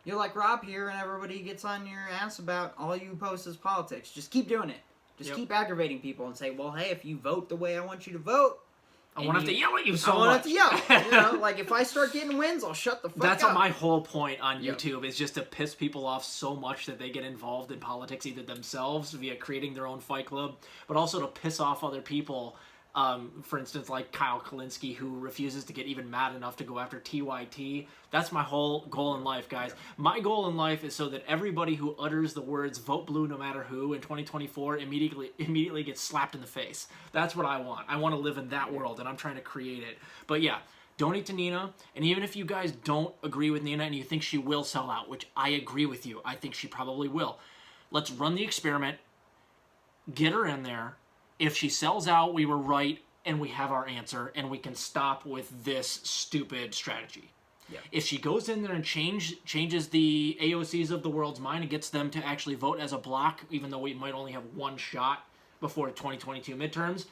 you're like Rob here and everybody gets on your ass about all you post is politics. Just keep doing it. Just keep aggravating people and say, well, hey, if you vote the way I want you to vote, I won't have to yell at you so much. I won't have to yell. Like, if I start getting wins, I'll shut the fuck up. That's my whole point on YouTube, is just to piss people off so much that they get involved in politics, either themselves via creating their own fight club, but also to piss off other people. For instance, like Kyle Kalinske, who refuses to get even mad enough to go after TYT. That's my whole goal in life, guys. My goal in life is so that everybody who utters the words "vote blue no matter who" in 2024 immediately gets slapped in the face. That's what I want. I want to live in that world, and I'm trying to create it. But yeah, donate to Nina, and even if you guys don't agree with Nina and you think she will sell out, which I agree with you, I think she probably will, let's run the experiment, get her in there. If she sells out, we were right, and we have our answer, and we can stop with this stupid strategy. Yeah. If she goes in there and changes the AOCs of the world's mind and gets them to actually vote as a block, even though we might only have one shot before 2022 midterms,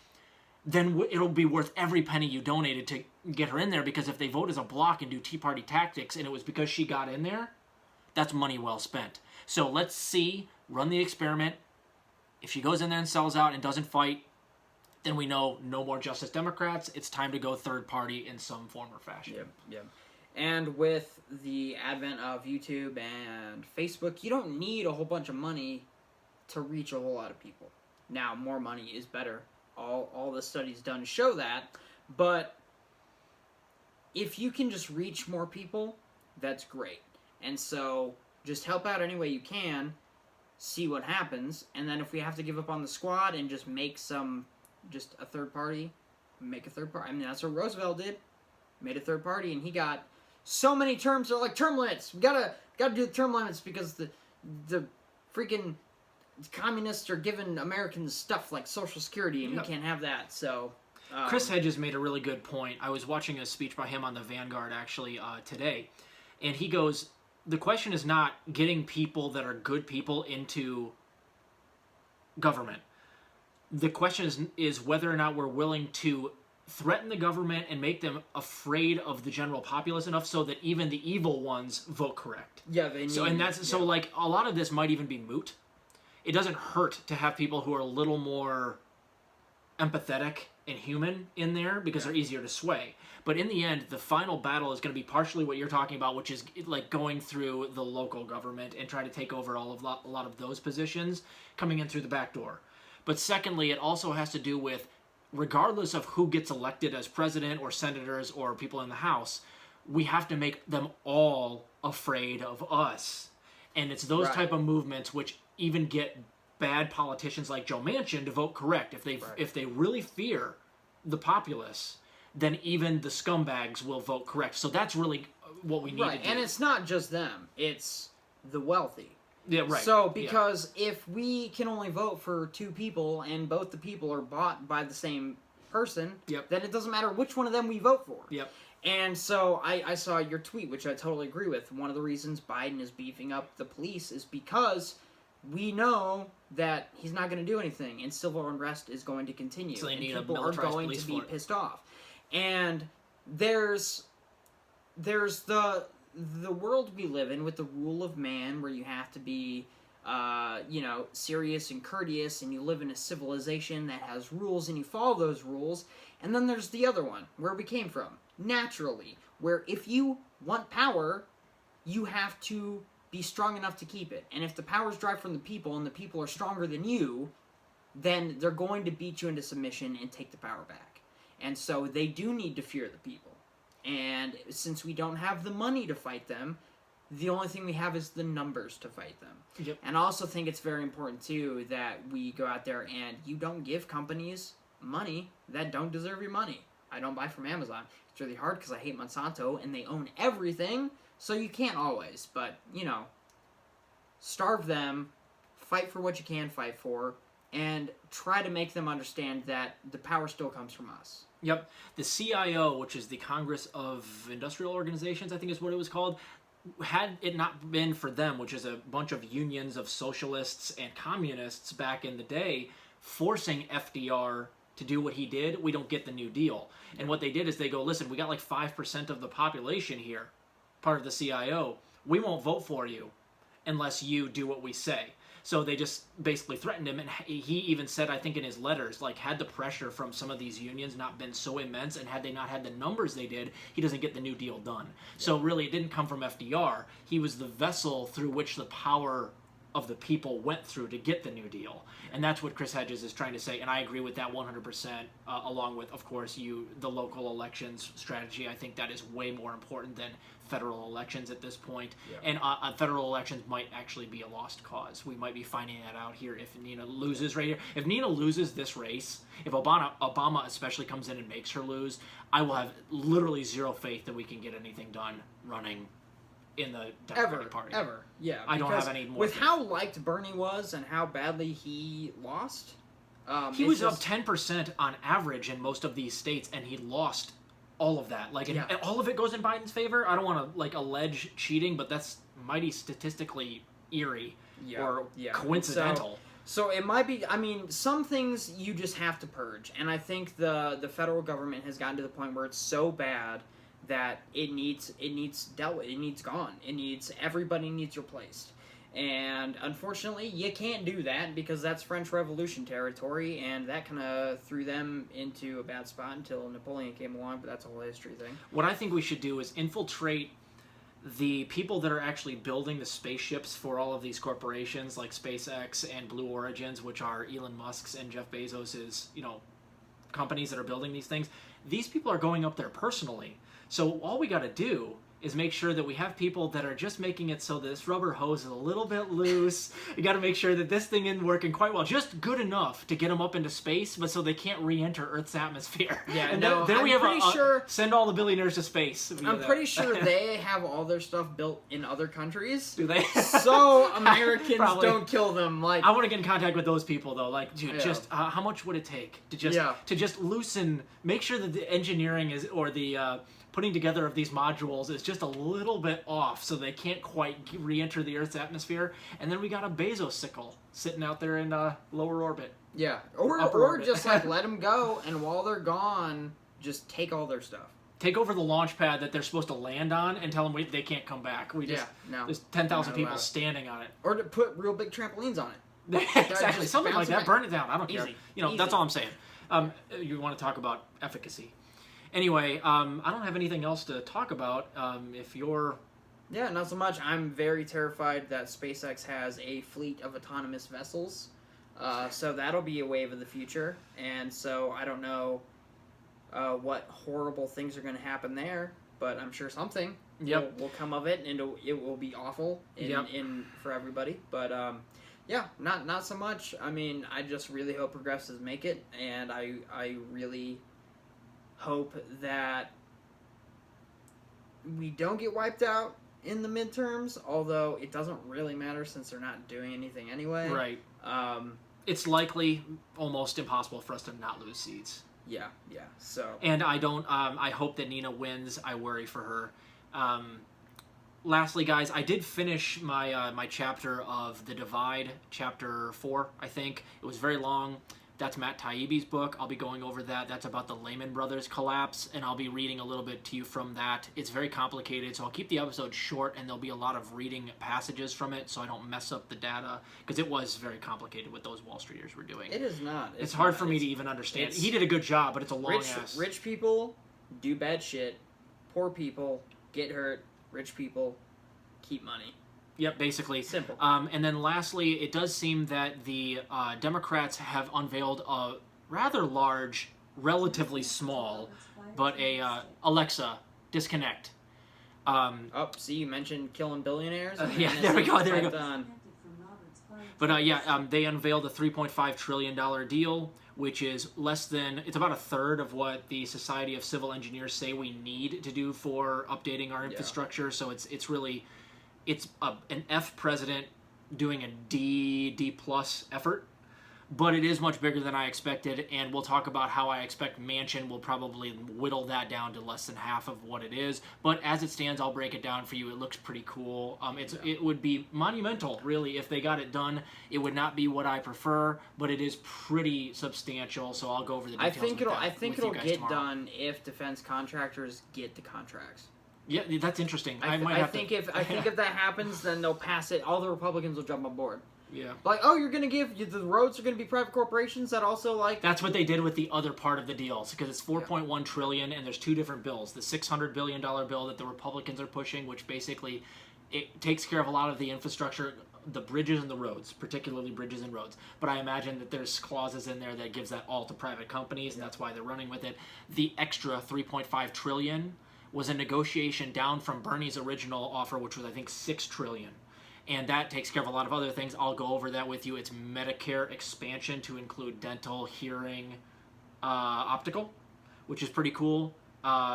then it'll be worth every penny you donated to get her in there, because if they vote as a block and do Tea Party tactics, and it was because she got in there, that's money well spent. So let's see, run the experiment. If she goes in there and sells out and doesn't fight, then we know no more Justice Democrats. It's time to go third party in some form or fashion. Yep. And with the advent of YouTube and Facebook, you don't need a whole bunch of money to reach a whole lot of people. Now, more money is better. All the studies done show that. But if you can just reach more people, that's great. And so just help out any way you can. See what happens, and then if we have to give up on the squad and just make just a third party, make a third party. I mean, that's what Roosevelt did. Made a third party, and he got so many terms. They're like, term limits. We gotta do the term limits because the freaking communists are giving Americans stuff like Social Security, and we can't have that. So Chris Hedges made a really good point. I was watching a speech by him on the Vanguard actually today, and he goes, the question is not getting people that are good people into government. The question is whether or not we're willing to threaten the government and make them afraid of the general populace enough so that even the evil ones vote correct. Yeah, they need. So like a lot of this might even be moot. It doesn't hurt to have people who are a little more empathetic and human in there because they're easier to sway. But in the end, the final battle is going to be partially what you're talking about, which is like going through the local government and trying to take over a lot of those positions, coming in through the back door. But secondly, it also has to do with, regardless of who gets elected as president or senators or people in the House, we have to make them all afraid of us. And it's those type of movements which even get bad politicians like Joe Manchin to vote correct. If they really fear the populace, then even the scumbags will vote correct. So that's really what we need to do. And it's not just them. It's the wealthy. Yeah, right. So, because if we can only vote for two people and both the people are bought by the same person, then it doesn't matter which one of them we vote for. Yep. And so I saw your tweet, which I totally agree with. One of the reasons Biden is beefing up the police is because we know that he's not going to do anything, and civil unrest is going to continue. So they need people a are militarized going police to be for it. pissed off. And there's the world we live in with the rule of man, where you have to be, serious and courteous, and you live in a civilization that has rules, and you follow those rules. And then there's the other one, where we came from, naturally, where if you want power, you have to be strong enough to keep it. And if the power's derived from the people, and the people are stronger than you, then they're going to beat you into submission and take the power back. And so they do need to fear the people. And since we don't have the money to fight them, the only thing we have is the numbers to fight them. Yep. And I also think it's very important, too, that we go out there and you don't give companies money that don't deserve your money. I don't buy from Amazon. It's really hard because I hate Monsanto and they own everything, so you can't always. But, starve them, fight for what you can fight for, and try to make them understand that the power still comes from us. Yep. The CIO, which is the Congress of Industrial Organizations, I think is what it was called, had it not been for them, which is a bunch of unions of socialists and communists back in the day, forcing FDR to do what he did, we don't get the New Deal. And what they did is they go, listen, we got like 5% of the population here, part of the CIO. We won't vote for you unless you do what we say. So they just basically threatened him, and he even said, I think in his letters, like, had the pressure from some of these unions not been so immense, and had they not had the numbers they did, he doesn't get the New Deal done. Yeah. So really, it didn't come from FDR. He was the vessel through which the power of the people went through to get the New Deal. And that's what Chris Hedges is trying to say, and I agree with that 100%, along with, of course, the local elections strategy. I think that is way more important than federal elections at this point. Yeah. And federal elections might actually be a lost cause. We might be finding that out here if Nina loses right here. If Nina loses this race, if Obama especially comes in and makes her lose, I will have literally zero faith that we can get anything done running in the Democratic Party. Ever. Yeah. I don't have any more. With how liked Bernie was and how badly he lost, he was up 10% on average in most of these states, and he lost all of that. Like, and all of it goes in Biden's favor. I don't want to allege cheating, but that's mighty statistically eerie or coincidental. So it might be. I mean, some things you just have to purge, and I think the federal government has gotten to the point where it's so bad that it needs dealt with. It needs gone. Everybody needs replaced. And unfortunately, you can't do that because that's French Revolution territory, and that kind of threw them into a bad spot until Napoleon came along, but that's a whole history thing. What I think we should do is infiltrate the people that are actually building the spaceships for all of these corporations like SpaceX and Blue Origins, which are Elon Musk's and Jeff Bezos's, companies that are building these things. These people are going up there personally. So all we got to do is make sure that we have people that are just making it so this rubber hose is a little bit loose. You got to make sure that this thing isn't working quite well, just good enough to get them up into space, but so they can't re-enter Earth's atmosphere. Yeah, and no, then we have sure, send all the billionaires to space. I'm pretty sure they have all their stuff built in other countries. Do they? So Americans don't kill them. Like, I want to get in contact with those people though. Like, dude, just how much would it take to just loosen, make sure that the engineering is or the putting together of these modules is just a little bit off, so they can't quite re-enter the Earth's atmosphere. And then we got a Bezosicle sitting out there in lower orbit. Yeah, or just like let them go, and while they're gone, just take all their stuff. Take over the launch pad that they're supposed to land on, and tell them they can't come back. There's 10,000 people standing on it. Or to put real big trampolines on it. Exactly, something like that. Burn it down. I don't care. Easy. That's all I'm saying. You want to talk about efficacy. Anyway, I don't have anything else to talk about. If you're... Yeah, not so much. I'm very terrified that SpaceX has a fleet of autonomous vessels. So that'll be a wave of the future. And so I don't know what horrible things are going to happen there, but I'm sure something will come of it, and it will be awful for everybody. But yeah, not so much. I mean, I just really hope progressives make it, and I really hope that we don't get wiped out in the midterms, although it doesn't really matter since they're not doing anything anyway. Right. It's likely almost impossible for us to not lose seats. Yeah. So. And I don't. I hope that Nina wins. I worry for her. Lastly, guys, I did finish my chapter of The Divide, chapter 4. I think it was very long. That's Matt Taibbi's book. I'll be going over that. That's about the Lehman Brothers collapse, and I'll be reading a little bit to you from that. It's very complicated, so I'll keep the episode short, and there'll be a lot of reading passages from it, so I don't mess up the data, because it was very complicated what those Wall Streeters were doing. It is not. It's hard for me to even understand. He did a good job, but it's a long ass. Rich people do bad shit. Poor people get hurt. Rich people keep money. Yep, basically. Simple. And then lastly, it does seem that the Democrats have unveiled a rather large, relatively small, but a Alexa, disconnect. See, you mentioned killing billionaires. Yeah, there we go. But they unveiled a $3.5 trillion deal, which is it's about a third of what the Society of Civil Engineers say we need to do for updating our infrastructure. So it's really... It's an F president doing a D plus effort, but it is much bigger than I expected, and we'll talk about how I expect Manchin will probably whittle that down to less than half of what it is. But as it stands, I'll break it down for you. It looks pretty cool. It would be monumental, really, if they got it done. It would not be what I prefer, but it is pretty substantial. So I'll go over the details. I think it'll get done if defense contractors get the contracts. Yeah, that's interesting. I think if that happens, then they'll pass it. All the Republicans will jump on board. Yeah. Like, oh, you're going to give... The roads are going to be private corporations that also, like... That's what they did with the other part of the deal, because it's $4.1 trillion, and there's two different bills. The $600 billion bill that the Republicans are pushing, which basically it takes care of a lot of the infrastructure, the bridges and the roads, particularly bridges and roads. But I imagine that there's clauses in there that gives that all to private companies, and that's why they're running with it. The extra $3.5 trillion was a negotiation down from Bernie's original offer, which was, I think, $6 trillion. And that takes care of a lot of other things. I'll go over that with you. It's Medicare expansion to include dental, hearing, optical, which is pretty cool.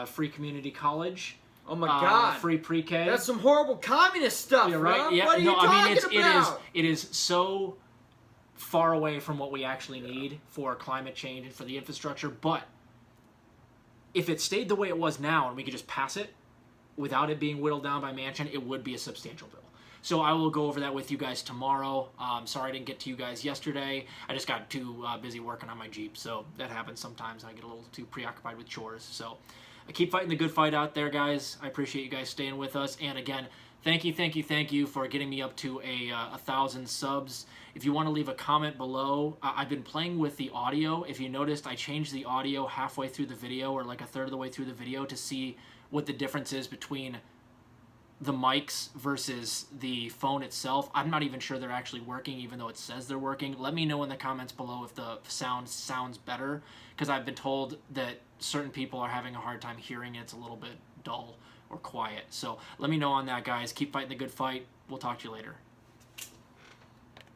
Free community college. Oh my God! Free pre-K. That's some horrible communist stuff, yeah, right? Rob. Yeah, what are you talking about? It is so far away from what we actually need for climate change and for the infrastructure. But if it stayed the way it was now and we could just pass it without it being whittled down by Manchin, it would be a substantial bill. So I will go over that with you guys tomorrow. Sorry I didn't get to you guys yesterday. I just got too busy working on my Jeep, so that happens sometimes. I get a little too preoccupied with chores. So I keep fighting the good fight out there, guys. I appreciate you guys staying with us. And again, thank you for getting me up to 1,000 subs. If you want to leave a comment below, I've been playing with the audio. If you noticed, I changed the audio halfway through the video, or like a third of the way through the video, to see what the difference is between the mics versus the phone itself. I'm not even sure they're actually working, even though it says they're working. Let me know in the comments below if the sound sounds better, because I've been told that certain people are having a hard time hearing it. It's a little bit dull or quiet. So let me know on that, guys. Keep fighting the good fight. We'll talk to you later.